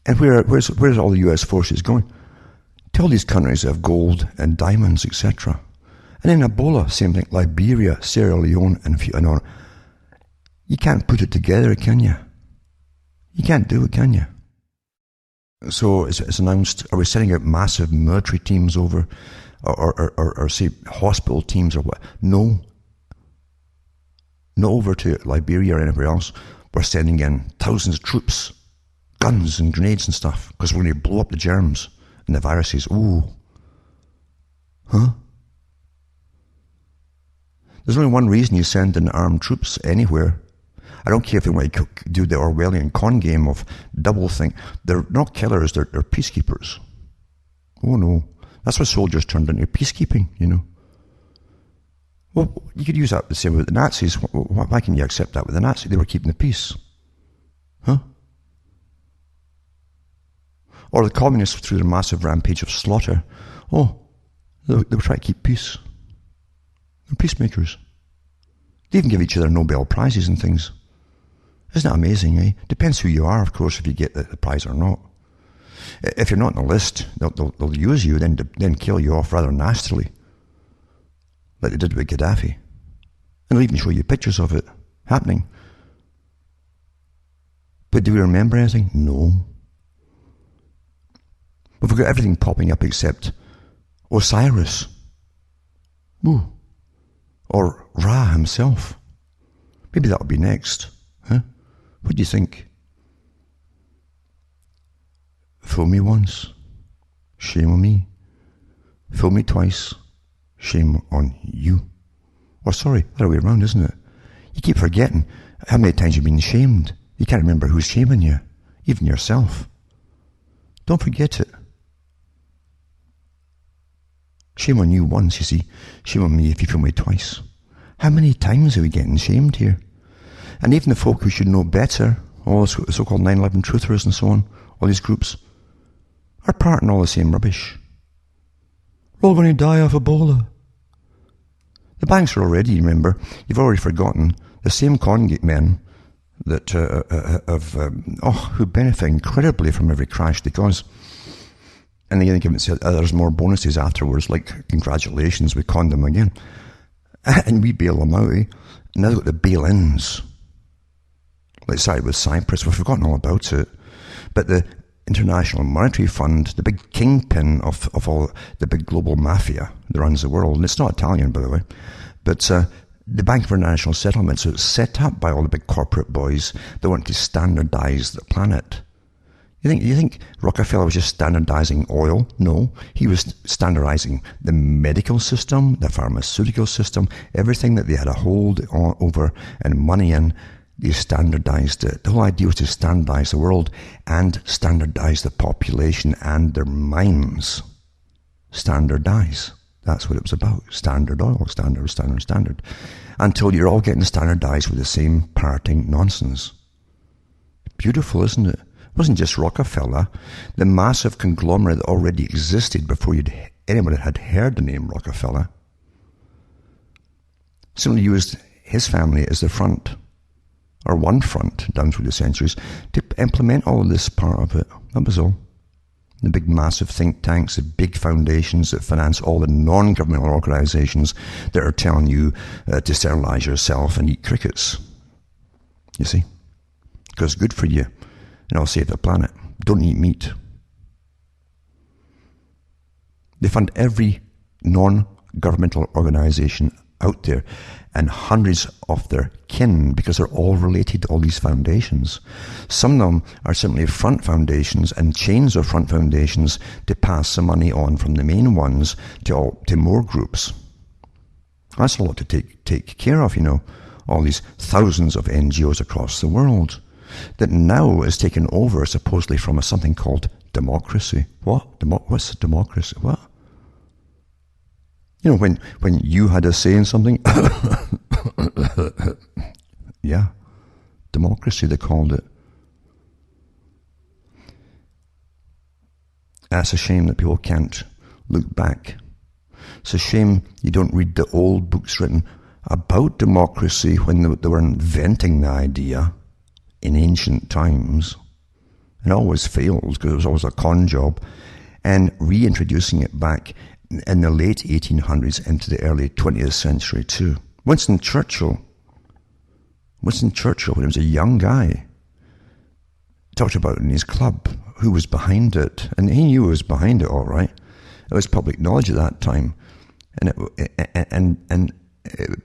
where's all the US forces going? To all these countries that have gold and diamonds, etc. And then Ebola, same thing, Liberia, Sierra Leone, and a few other. You can't put it together, can you? You can't do it, can you? So it's announced, are we sending out massive military teams over, or say hospital teams or what? No. Not over to Liberia or anywhere else. We're sending in thousands of troops, guns and grenades and stuff, because we're going to blow up the germs and the viruses. Ooh. Huh? There's only one reason you send in armed troops anywhere. I don't care if they want to do the Orwellian con game of double think. They're not killers, they're peacekeepers. Oh no. That's what soldiers turned into, peacekeeping, you know. Well, you could use that the same with the Nazis. Why can you accept that with the Nazis? They were keeping the peace. Huh? Or the communists through their massive rampage of slaughter. Oh, they were trying to keep peace. They're peacemakers. They even give each other Nobel Prizes and things. Isn't that amazing, eh? Depends who you are, of course, if you get the prize or not. If you're not on the list, they'll use you, then kill you off rather nastily, like they did with Gaddafi. And they'll even show you pictures of it happening. But do we remember anything? No. We've got everything popping up except Osiris. Ooh. Or Ra himself. Maybe that'll be next. Huh? What do you think? Fool me once, shame on me. Fool me twice, shame on you. Or sorry, the other way around, isn't it? You keep forgetting how many times you've been shamed. You can't remember who's shaming you, even yourself. Don't forget it. Shame on you once, you see. Shame on me if you fool me twice. How many times are we getting shamed here? And even the folk who should know better, all the so-called 9/11 truthers and so on, all these groups, are part in all the same rubbish. We're all going to die of Ebola. The banks are already, remember, you've already forgotten, the same con men that who benefit incredibly from every crash they cause. And they give others more bonuses afterwards, like congratulations, we conned them again. And we bail them out, eh? And now they've got the bail-ins. Like started with Cyprus, we've forgotten all about it. But the International Monetary Fund, the big kingpin of all the big global mafia that runs the world, and it's not Italian, by the way, but the Bank for International Settlement, so it's set up by all the big corporate boys that want to standardize the planet. You think Rockefeller was just standardizing oil? No, he was standardizing the medical system, the pharmaceutical system, everything that they had a hold on, over and money in. They standardized it. The whole idea was to standardize the world and standardize the population and their minds. Standardize. That's what it was about. Standard oil, standard. Until you're all getting standardized with the same parroting nonsense. Beautiful, isn't it? It wasn't just Rockefeller. The massive conglomerate that already existed before anyone had heard the name Rockefeller simply used his family as the front, or one front, down through the centuries, to implement all of this part of it. That was all. The big massive think tanks, the big foundations that finance all the non-governmental organizations that are telling you to sterilize yourself and eat crickets. You see? Because it's good for you, and it'll save the planet. Don't eat meat. They fund every non-governmental organization out there and hundreds of their kin because they're all related to all these foundations. Some of them are simply front foundations and chains of front foundations to pass the money on from the main ones to more groups. That's a lot to take care of, all these thousands of NGOs across the world that now is taken over supposedly from something called democracy. What? What's democracy? What? When you had a say in something, yeah, democracy they called it. That's a shame that people can't look back. It's a shame you don't read the old books written about democracy when they were inventing the idea in ancient times. It always failed because it was always a con job, and reintroducing it back in the late 1800s into the early 20th century too. Winston Churchill, when he was a young guy, talked about it in his club, who was behind it, and he knew who was behind it all right. It was public knowledge at that time, and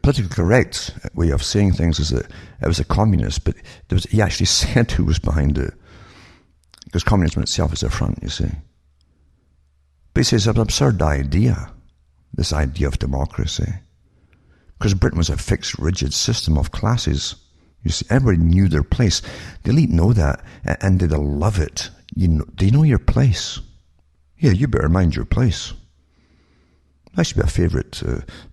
politically correct way of saying things is that it was a communist, but he actually said who was behind it, because communism itself is the front, you see. But he says it's an absurd idea, this idea of democracy. Because Britain was a fixed, rigid system of classes. You see, everybody knew their place. The elite know that, and they love it. Do you know your place? Yeah, you better mind your place. That should be a favourite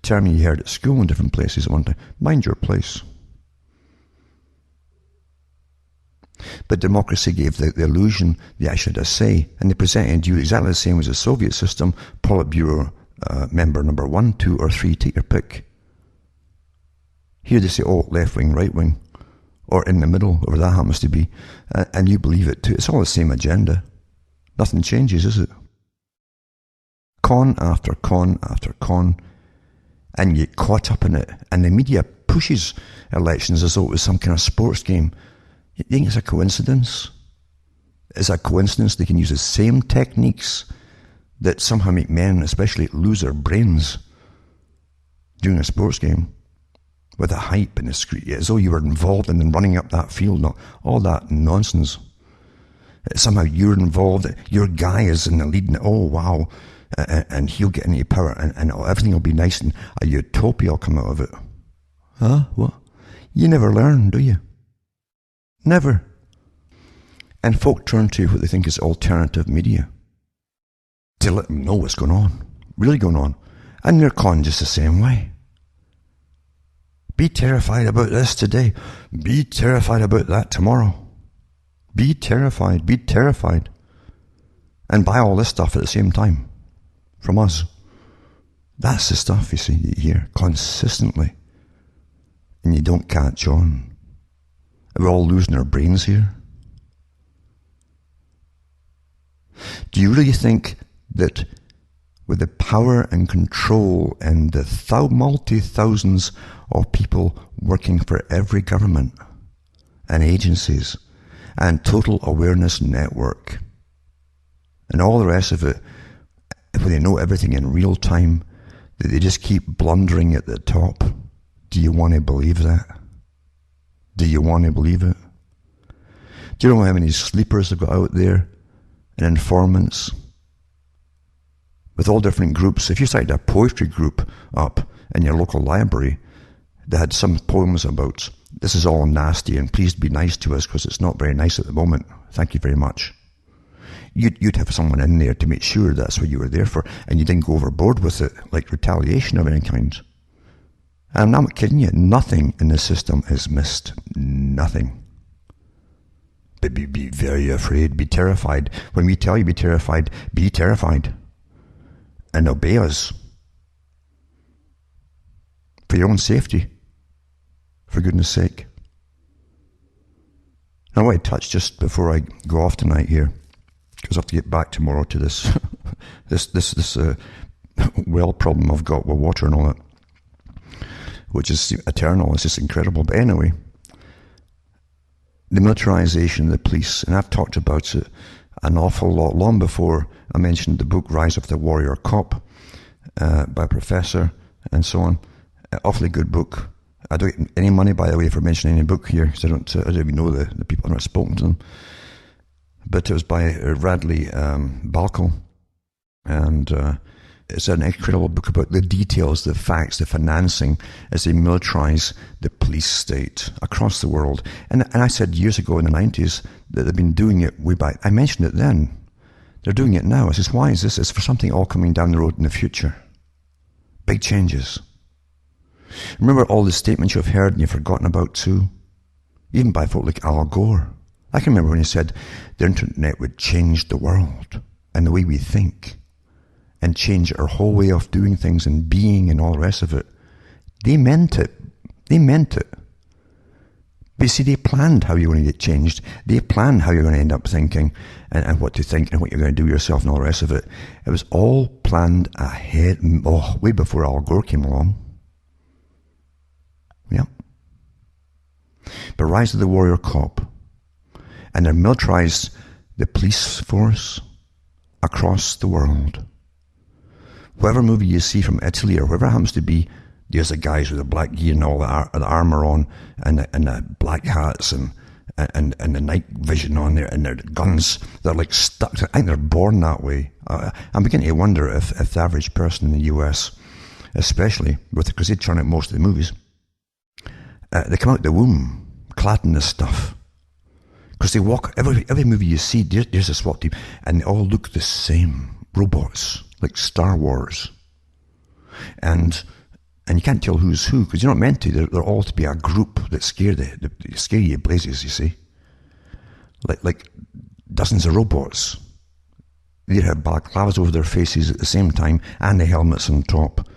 term you heard at school in different places at one time. Mind your place. But democracy gave the illusion they actually had a say, and they presented you exactly the same as the Soviet system, Politburo member number 1, 2, or 3, take your pick. Here they say, left wing, right wing, or in the middle, whatever that happens to be, and you believe it too. It's all the same agenda. Nothing changes, is it? Con after con after con, and you get caught up in it, and the media pushes elections as though it was some kind of sports game. You think it's a coincidence? It's a coincidence they can use the same techniques that somehow make men, especially, lose their brains during a sports game with the hype and the screen, as though you were involved in running up that field, all that nonsense. Somehow you're involved, your guy is in the lead, and oh wow, and he'll get into power, and everything will be nice, and a utopia will come out of it. Huh? What? You never learn, do you? Never. And folk turn to what they think is alternative media to let them know what's going on, really going on. And they're conned just the same way. Be terrified about this today. Be terrified about that tomorrow. Be terrified. Be terrified. And buy all this stuff at the same time from us. That's the stuff, you see, you hear consistently. And you don't catch on. We're all losing our brains here. Do you really think that with the power and control and the multi-thousands of people working for every government and agencies and total awareness network and all the rest of it, when they know everything in real time, that they just keep blundering at the top? Do you want to believe that? Do you want to believe it? Do you know how many sleepers they've got out there and informants with all different groups? If you started a poetry group up in your local library that had some poems about this is all nasty and please be nice to us because it's not very nice at the moment, thank you very much. you'd have someone in there to make sure that's what you were there for, and you didn't go overboard with it, like retaliation of any kind. I'm not kidding you. Nothing in the system is missed. Nothing. But be very afraid. Be terrified. When we tell you be terrified, and obey us. For your own safety. For goodness sake. I want to touch just before I go off tonight here, because I have to get back tomorrow to this this well problem I've got with water and all that, which is eternal. It's just incredible. But anyway, the militarization of the police, and I've talked about it an awful lot long before I mentioned the book Rise of the Warrior Cop by a professor and so on. Awfully good book. I don't get any money, by the way, for mentioning any book here, because I don't even know the people. I've not spoken to them. But it was by Radley Balco, and it's an incredible book about the details, the facts, the financing as they militarize the police state across the world. And I said years ago in the 90s that they've been doing it way back. I mentioned it then. They're doing it now. I says, why is this? It's for something all coming down the road in the future. Big changes. Remember all the statements you've heard and you've forgotten about too? Even by folk like Al Gore. I can remember when he said the internet would change the world and the way we think and change our whole way of doing things and being and all the rest of it. They meant it. They meant it. But you see, they planned how you're going to get changed. They planned how you're going to end up thinking and what to think and what you're going to do yourself and all the rest of it. It was all planned ahead, way before Al Gore came along. Yep. But Rise of the Warrior Cop, and they militarized the police force across the world. Whatever movie you see from Italy or wherever it happens to be, there's the guys with the black gear and all the armor on, and the black hats and the night vision on there, and their guns. They're like stuck. I think they're born that way. I'm beginning to wonder if the average person in the US, especially because they turn out most of the movies, they come out the womb clad in this stuff. Because they walk, every movie you see, there's a SWAT team, and they all look the same. Robots, like Star Wars. And you can't tell who's who, because you're not meant to. They're all to be a group that scare you blazes, you see. Like dozens of robots. They have balaclavas over their faces at the same time, and the helmets on top.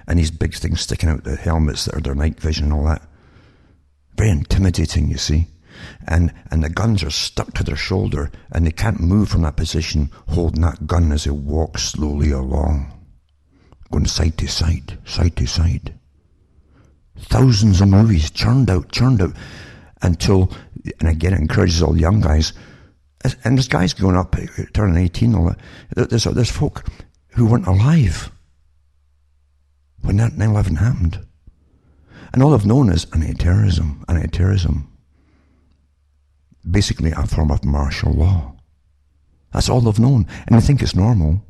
And these big things sticking out the helmets that are their night vision and all that. Very intimidating, you see. And the guns are stuck to their shoulder, and they can't move from that position, holding that gun as they walk slowly along, going side to side, side to side. Thousands of movies churned out, until, and again, it encourages all the young guys, and there's guys growing up, turning 18, all that. There's folk who weren't alive when that 9/11 happened. And all they've known is anti-terrorism. Basically a form of martial law. That's all they've known, and they think it's normal.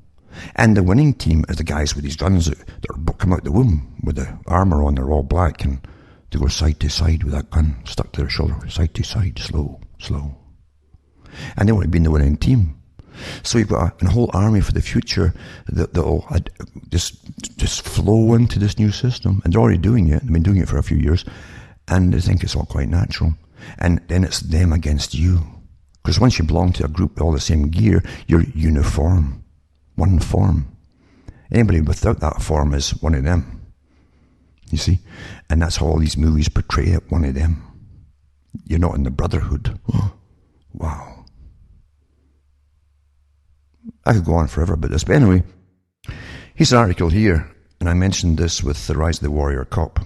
And the winning team is the guys with these guns that come out the womb with the armor on, they're all black, and they go side to side with that gun stuck to their shoulder, side to side, slow. And they want to be in the winning team. So you've got a whole army for the future that'll just flow into this new system. And they're already doing it. They've been doing it for a few years. And they think it's all quite natural. And then it's them against you. Because once you belong to a group with all the same gear, you're uniform. One form. Anybody without that form is one of them. You see? And that's how all these movies portray it, one of them. You're not in the brotherhood. Wow. I could go on forever about this, but anyway, here's an article here, and I mentioned this with The Rise of the Warrior Cop,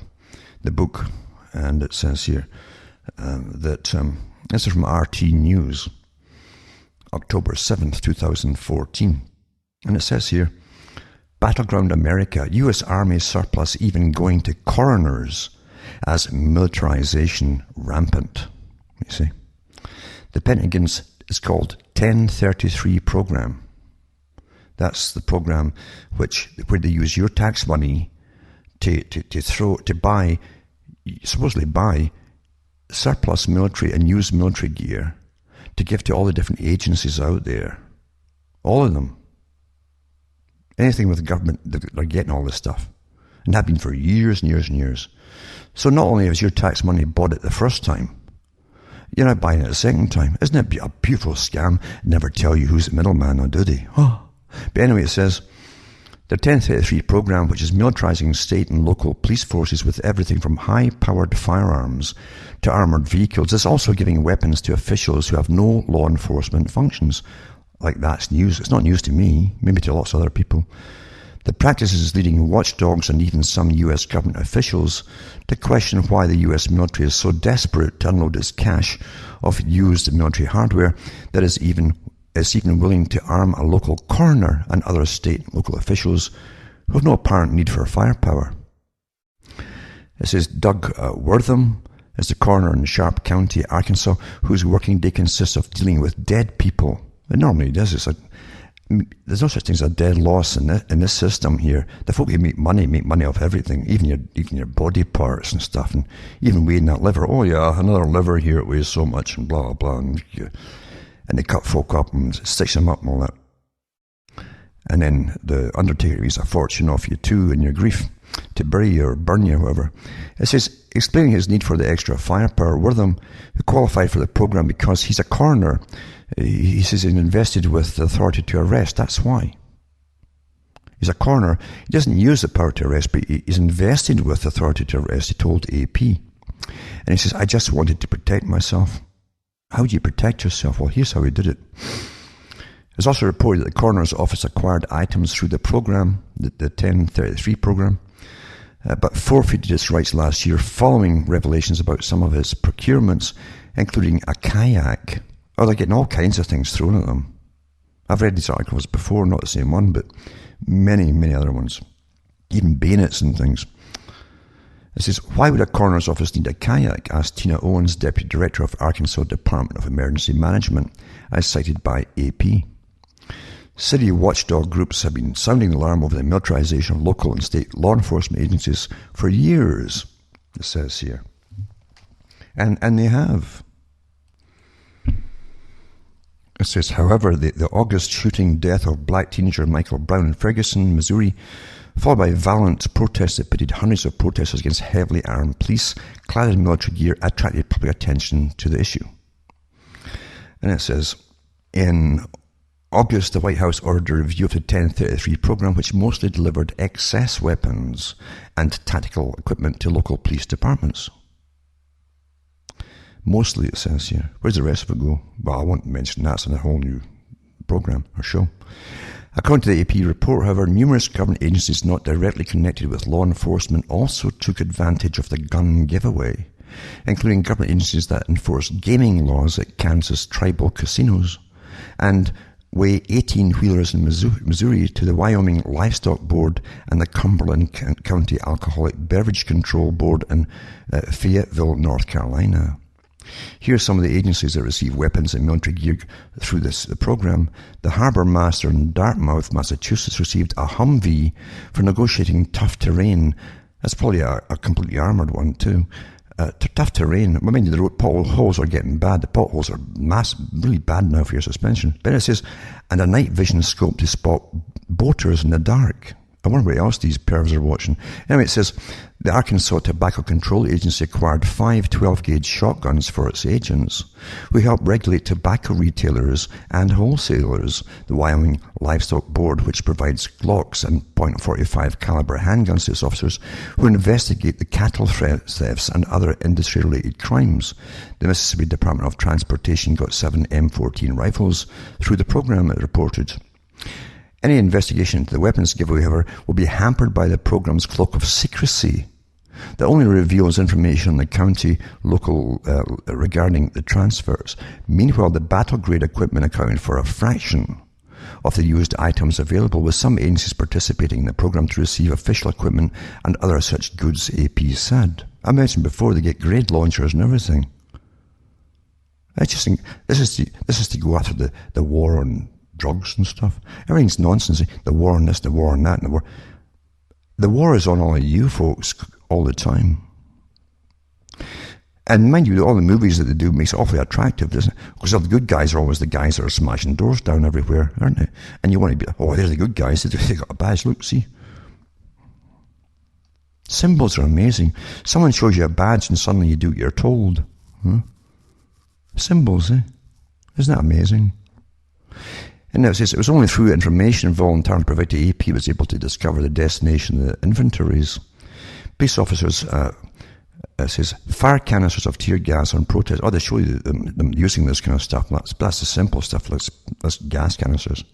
the book, and it says here that this is from RT News, October 7th, 2014, and it says here, Battleground America, U.S. Army surplus even going to coroners as militarization rampant. You see, the Pentagon's is called 1033 program. That's the program where they use your tax money to supposedly buy surplus military and used military gear to give to all the different agencies out there All of them. Anything with the government, they're getting all this stuff. And have been for years and years and years. So not only has your tax money bought it the first time, you're not buying it a second time. Isn't it a beautiful scam? Never tell you who's the middleman, or do they? Oh. But anyway, it says, the 1033 program, which is militarizing state and local police forces with everything from high-powered firearms to armored vehicles, is also giving weapons to officials who have no law enforcement functions. Like, that's news. It's not news to me, maybe to lots of other people. The practice is leading watchdogs and even some US government officials to question why the US military is so desperate to unload its cache of used military hardware that is even willing to arm a local coroner and other state and local officials who have no apparent need for firepower. It says Doug Wortham is the coroner in Sharp County, Arkansas, whose working day consists of dealing with dead people. It normally does. There's no such thing as a dead loss in this system here. The folk who make money off everything, even your body parts and stuff, and even weighing that liver. Oh yeah, another liver here, it weighs so much, and blah blah, and they cut folk up and stitch them up and all that. And then the Undertaker makes a fortune off you too in your grief, to bury you or burn you or whatever. It says, explaining his need for the extra firepower, Wortham, who qualified for the program because he's a coroner, he says he's invested with the authority to arrest. That's why. He's a coroner. He doesn't use the power to arrest, but he's invested with the authority to arrest, he told AP. And he says, I just wanted to protect myself. How do you protect yourself? Well, here's how he did it. It's also reported that the coroner's office acquired items through the program, the 1033 program, but forfeited its rights last year following revelations about some of his procurements, including a kayak. Oh, they're getting all kinds of things thrown at them. I've read these articles before, not the same one, but many, many other ones. Even bayonets and things. It says, why would a coroner's office need a kayak? Asked Tina Owens, Deputy Director of Arkansas Department of Emergency Management, as cited by AP. City watchdog groups have been sounding the alarm over the militarization of local and state law enforcement agencies for years, it says here. And they have. It says, however, the August shooting death of black teenager Michael Brown in Ferguson, Missouri, followed by violent protests that pitted hundreds of protesters against heavily armed police clad in military gear, attracted public attention to the issue. And it says, in August, the White House ordered a review of the 1033 program, which mostly delivered excess weapons and tactical equipment to local police departments. Mostly, it says here. Where's the rest of it go? Well, I won't mention that. It's in a whole new program or show. According to the AP report, however, numerous government agencies not directly connected with law enforcement also took advantage of the gun giveaway, including government agencies that enforce gaming laws at Kansas tribal casinos and weigh 18-wheelers in Missouri to the Wyoming Livestock Board and the Cumberland County Alcoholic Beverage Control Board in Fayetteville, North Carolina. Here are some of the agencies that receive weapons and military gear through this program. The Harbour Master in Dartmouth, Massachusetts, received a Humvee for negotiating tough terrain. That's probably a completely armoured one too. Tough terrain. I mean, the road potholes are getting bad. The potholes are really bad now for your suspension. Then it says, and a night vision scope to spot boaters in the dark. I wonder what else these pervs are watching. Anyway, it says, the Arkansas Tobacco Control Agency acquired 5 12-gauge shotguns for its agents, who help regulate tobacco retailers and wholesalers. The Wyoming Livestock Board, which provides Glocks and .45 caliber handguns to its officers, who investigate the cattle thefts and other industry-related crimes. The Mississippi Department of Transportation got 7 M14 rifles through the program, it reported. Any investigation into the weapons giveaway, however, will be hampered by the program's cloak of secrecy that only reveals information on the county local regarding the transfers. Meanwhile, the battle-grade equipment accounted for a fraction of the used items available, with some agencies participating in the program to receive official equipment and other such goods, AP said. I mentioned before they get grade launchers and everything. I just think this is to go after the war on drugs and stuff. Everything's nonsense. The war on this, the war on that, and the war is on all of you folks all the time. And mind you, all the movies that they do makes it awfully attractive, doesn't it? Because the good guys are always the guys that are smashing doors down everywhere, aren't they? And you want to be, oh, they're the good guys. They got a badge. Look, see. Symbols are amazing. Someone shows you a badge and suddenly you do what you're told. Symbols, eh? Isn't that amazing? And now it says it was only through information voluntarily provided to AP was able to discover the destination of the inventories. Police officers, it says, fire canisters of tear gas on protest. Oh, they show you them using this kind of stuff. That's the simple stuff, that's gas canisters.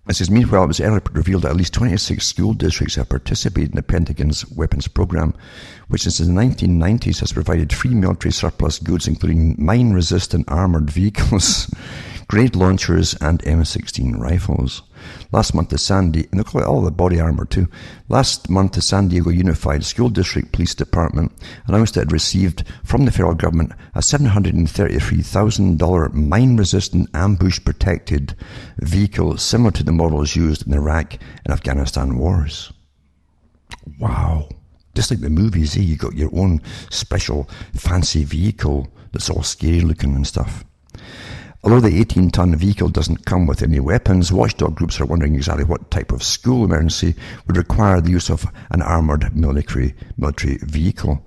It says, meanwhile, it was earlier revealed that at least 26 school districts have participated in the Pentagon's weapons program, which since the 1990s has provided free military surplus goods, including mine-resistant armored vehicles, grenade launchers, and M16 rifles. Last month, the Sandy, and they call it all the body armor too. Last month, the San Diego Unified School District Police Department announced that it received from the federal government a $733,000 mine-resistant ambush-protected vehicle similar to the models used in the Iraq and Afghanistan wars. Wow. Just like the movies, you got your own special fancy vehicle that's all scary looking and stuff. Although the 18-ton vehicle doesn't come with any weapons, watchdog groups are wondering exactly what type of school emergency would require the use of an armoured military vehicle.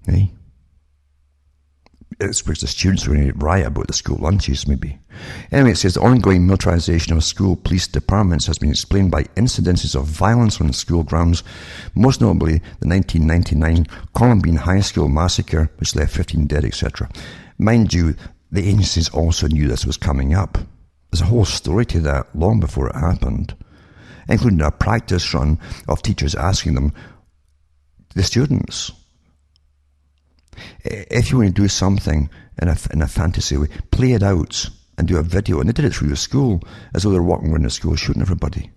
Eh? It's because the students were going to riot about the school lunches, maybe. Anyway, it says the ongoing militarization of school police departments has been explained by incidences of violence on school grounds, most notably the 1999 Columbine High School massacre, which left 15 dead, etc. Mind you, the agencies also knew this was coming up. There's a whole story to that long before it happened, including a practice run of teachers asking them, the students, if you want to do something in a fantasy way, play it out and do a video. And they did it through the school as though they're walking around the school shooting everybody.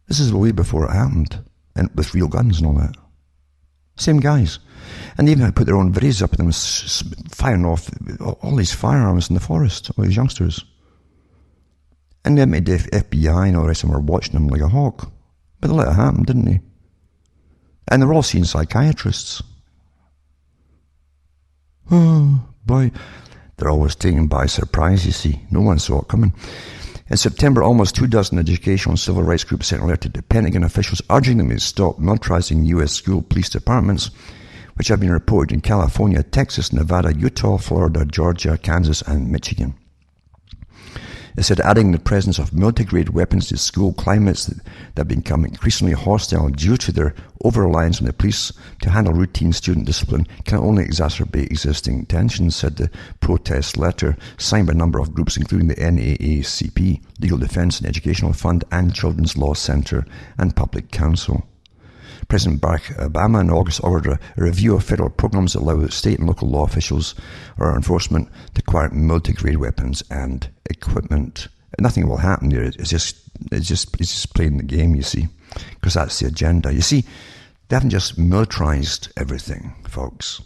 This is way before it happened, and with real guns and all that. Same guys. And they even had put their own videos up of them firing off all these firearms in the forest, all these youngsters. And they made the FBI and all the rest of them were watching them like a hawk. But they let it happen, didn't they? And they're all seeing psychiatrists. Oh, boy. They're always taken by surprise, you see. No one saw it coming. In September, almost 24 educational and civil rights groups sent a letter to Pentagon officials urging them to stop militarizing U.S. school police departments, which have been reported in California, Texas, Nevada, Utah, Florida, Georgia, Kansas, and Michigan. It said adding the presence of military-grade weapons to school climates that have become increasingly hostile due to their over-reliance on the police to handle routine student discipline can only exacerbate existing tensions, said the protest letter, signed by a number of groups including the NAACP, Legal Defense and Educational Fund, and Children's Law Center and Public Counsel. President Barack Obama in August ordered a review of federal programs that allow state and local law officials or enforcement to acquire military-grade weapons and equipment. Nothing will happen there. It's just playing the game, you see, because that's the agenda. You see, they haven't just militarized everything, folks.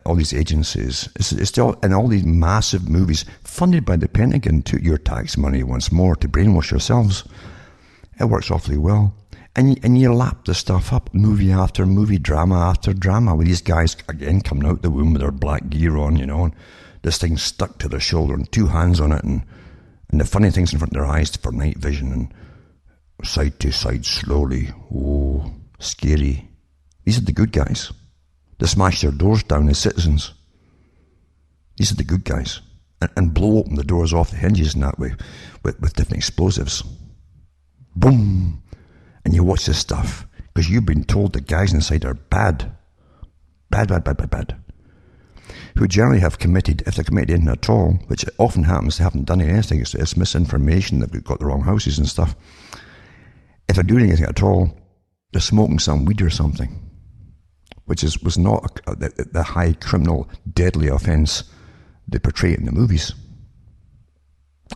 All these agencies, it's still, and all these massive movies funded by the Pentagon to your tax money once more to brainwash yourselves. It works awfully well. And you lap the stuff up, movie after movie, drama after drama, with these guys, again, coming out the womb with their black gear on, and this thing stuck to their shoulder and two hands on it, and the funny things in front of their eyes for night vision, and side to side slowly. Oh, scary. These are the good guys. They smash their doors down as citizens. These are the good guys. And blow open the doors off the hinges in that way, with different explosives. Boom! And you watch this stuff, because you've been told the guys inside are bad. Bad. Who generally have committed, if they're committed anything at all, which often happens, they haven't done anything, it's misinformation, they've got the wrong houses and stuff. If they're doing anything at all, they're smoking some weed or something, which was not the high criminal, deadly offence they portray it in the movies.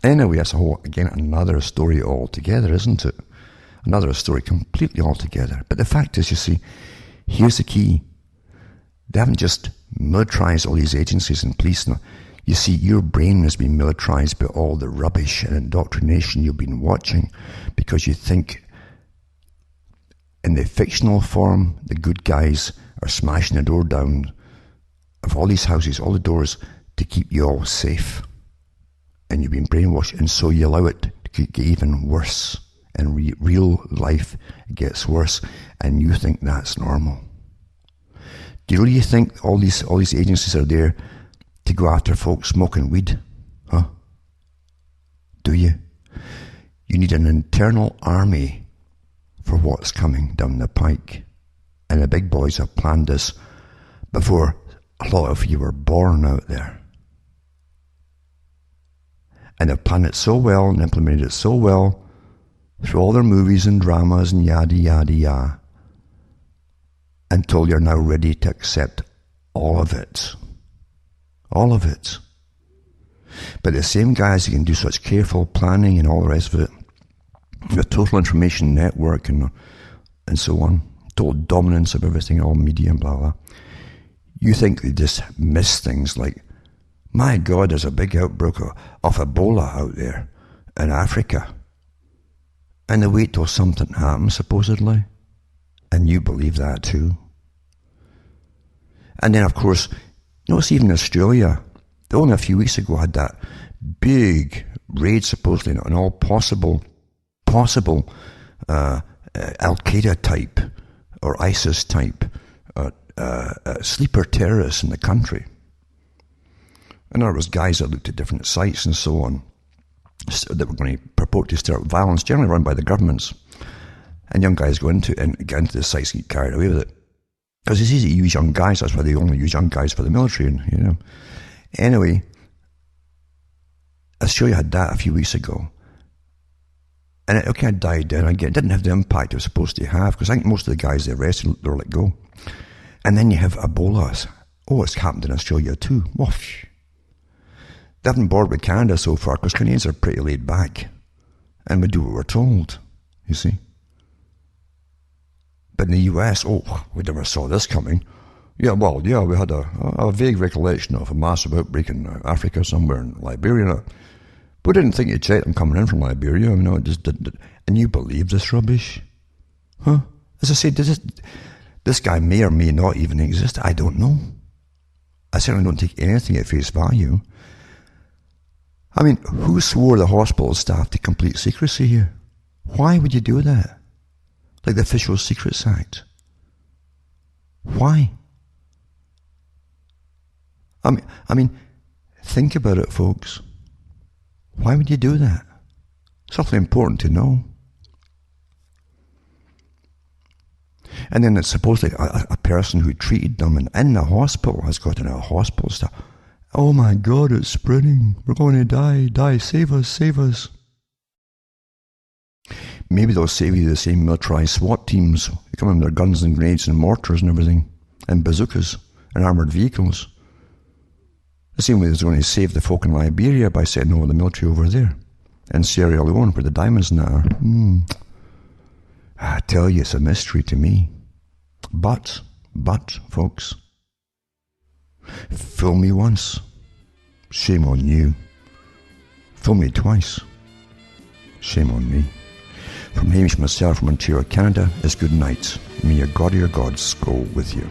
Anyway, that's another story altogether, isn't it? Another story completely altogether. But the fact is, you see, here's the key. They haven't just militarized all these agencies and police. No. You see, your brain has been militarized by all the rubbish and indoctrination you've been watching, because you think in the fictional form, the good guys are smashing the door down of all these houses, all the doors, to keep you all safe. And you've been brainwashed, and so you allow it to get even worse. And real life gets worse, and you think that's normal. Do you really think all these agencies are there to go after folks smoking weed? Huh? Do you? You need an internal army for what's coming down the pike. And the big boys have planned this before a lot of you were born out there. And they've planned it so well and implemented it so well through all their movies and dramas and yada yada yada, until you're now ready to accept all of it. All of it. But the same guys who can do such careful planning and all the rest of it, the total information network and so on, total dominance of everything, all media and blah blah, you think they just miss things like, my God, there's a big outbreak of Ebola out there in Africa. And they wait till something happens, supposedly. And you believe that too. And then, of course, notice even Australia, they only a few weeks ago had that big raid, supposedly, on all possible Al-Qaeda type or ISIS type sleeper terrorists in the country. And there was guys that looked at different sites and so on that were going to purport to stir up violence, generally run by the governments. And young guys go into it and get into the sites and get carried away with it. Because it's easy to use young guys, that's why they only use young guys for the military, and, you know. Anyway, Australia had that a few weeks ago. And it kind of died down again. It didn't have the impact it was supposed to have, because I think most of the guys they arrested, they were let go. And then you have Ebola. Oh, it's happened in Australia too. Woof. They haven't bored with Canada so far, because Canadians are pretty laid back. And we do what we're told, you see. But in the US, oh, we never saw this coming. Yeah, well, yeah, we had a vague recollection of a massive outbreak in Africa, somewhere in Liberia. We didn't think you'd check them coming in from Liberia. I mean, no, it just didn't. And you believe this rubbish? Huh? As I said, this guy may or may not even exist. I don't know. I certainly don't take anything at face value. I mean, who swore the hospital staff to complete secrecy here? Why would you do that? Like the Official Secrets Act. Why? I mean, think about it, folks. Why would you do that? It's awfully important to know. And then it's supposedly a person who treated them in the hospital has gotten a hospital staff. Oh my God, it's spreading. We're going to die. Save us, save us. Maybe they'll save you the same militarized SWAT teams. They come in with their guns and grenades and mortars and everything, and bazookas and armoured vehicles. The same way they're going to save the folk in Liberia by sending over the military over there. And Sierra Leone, where the diamonds now are. I tell you, it's a mystery to me. But, folks, fool me once, shame on you. Fool me twice, shame on me. From Hamish myself from Ontario, Canada, it's good night. May your God or your gods go with you.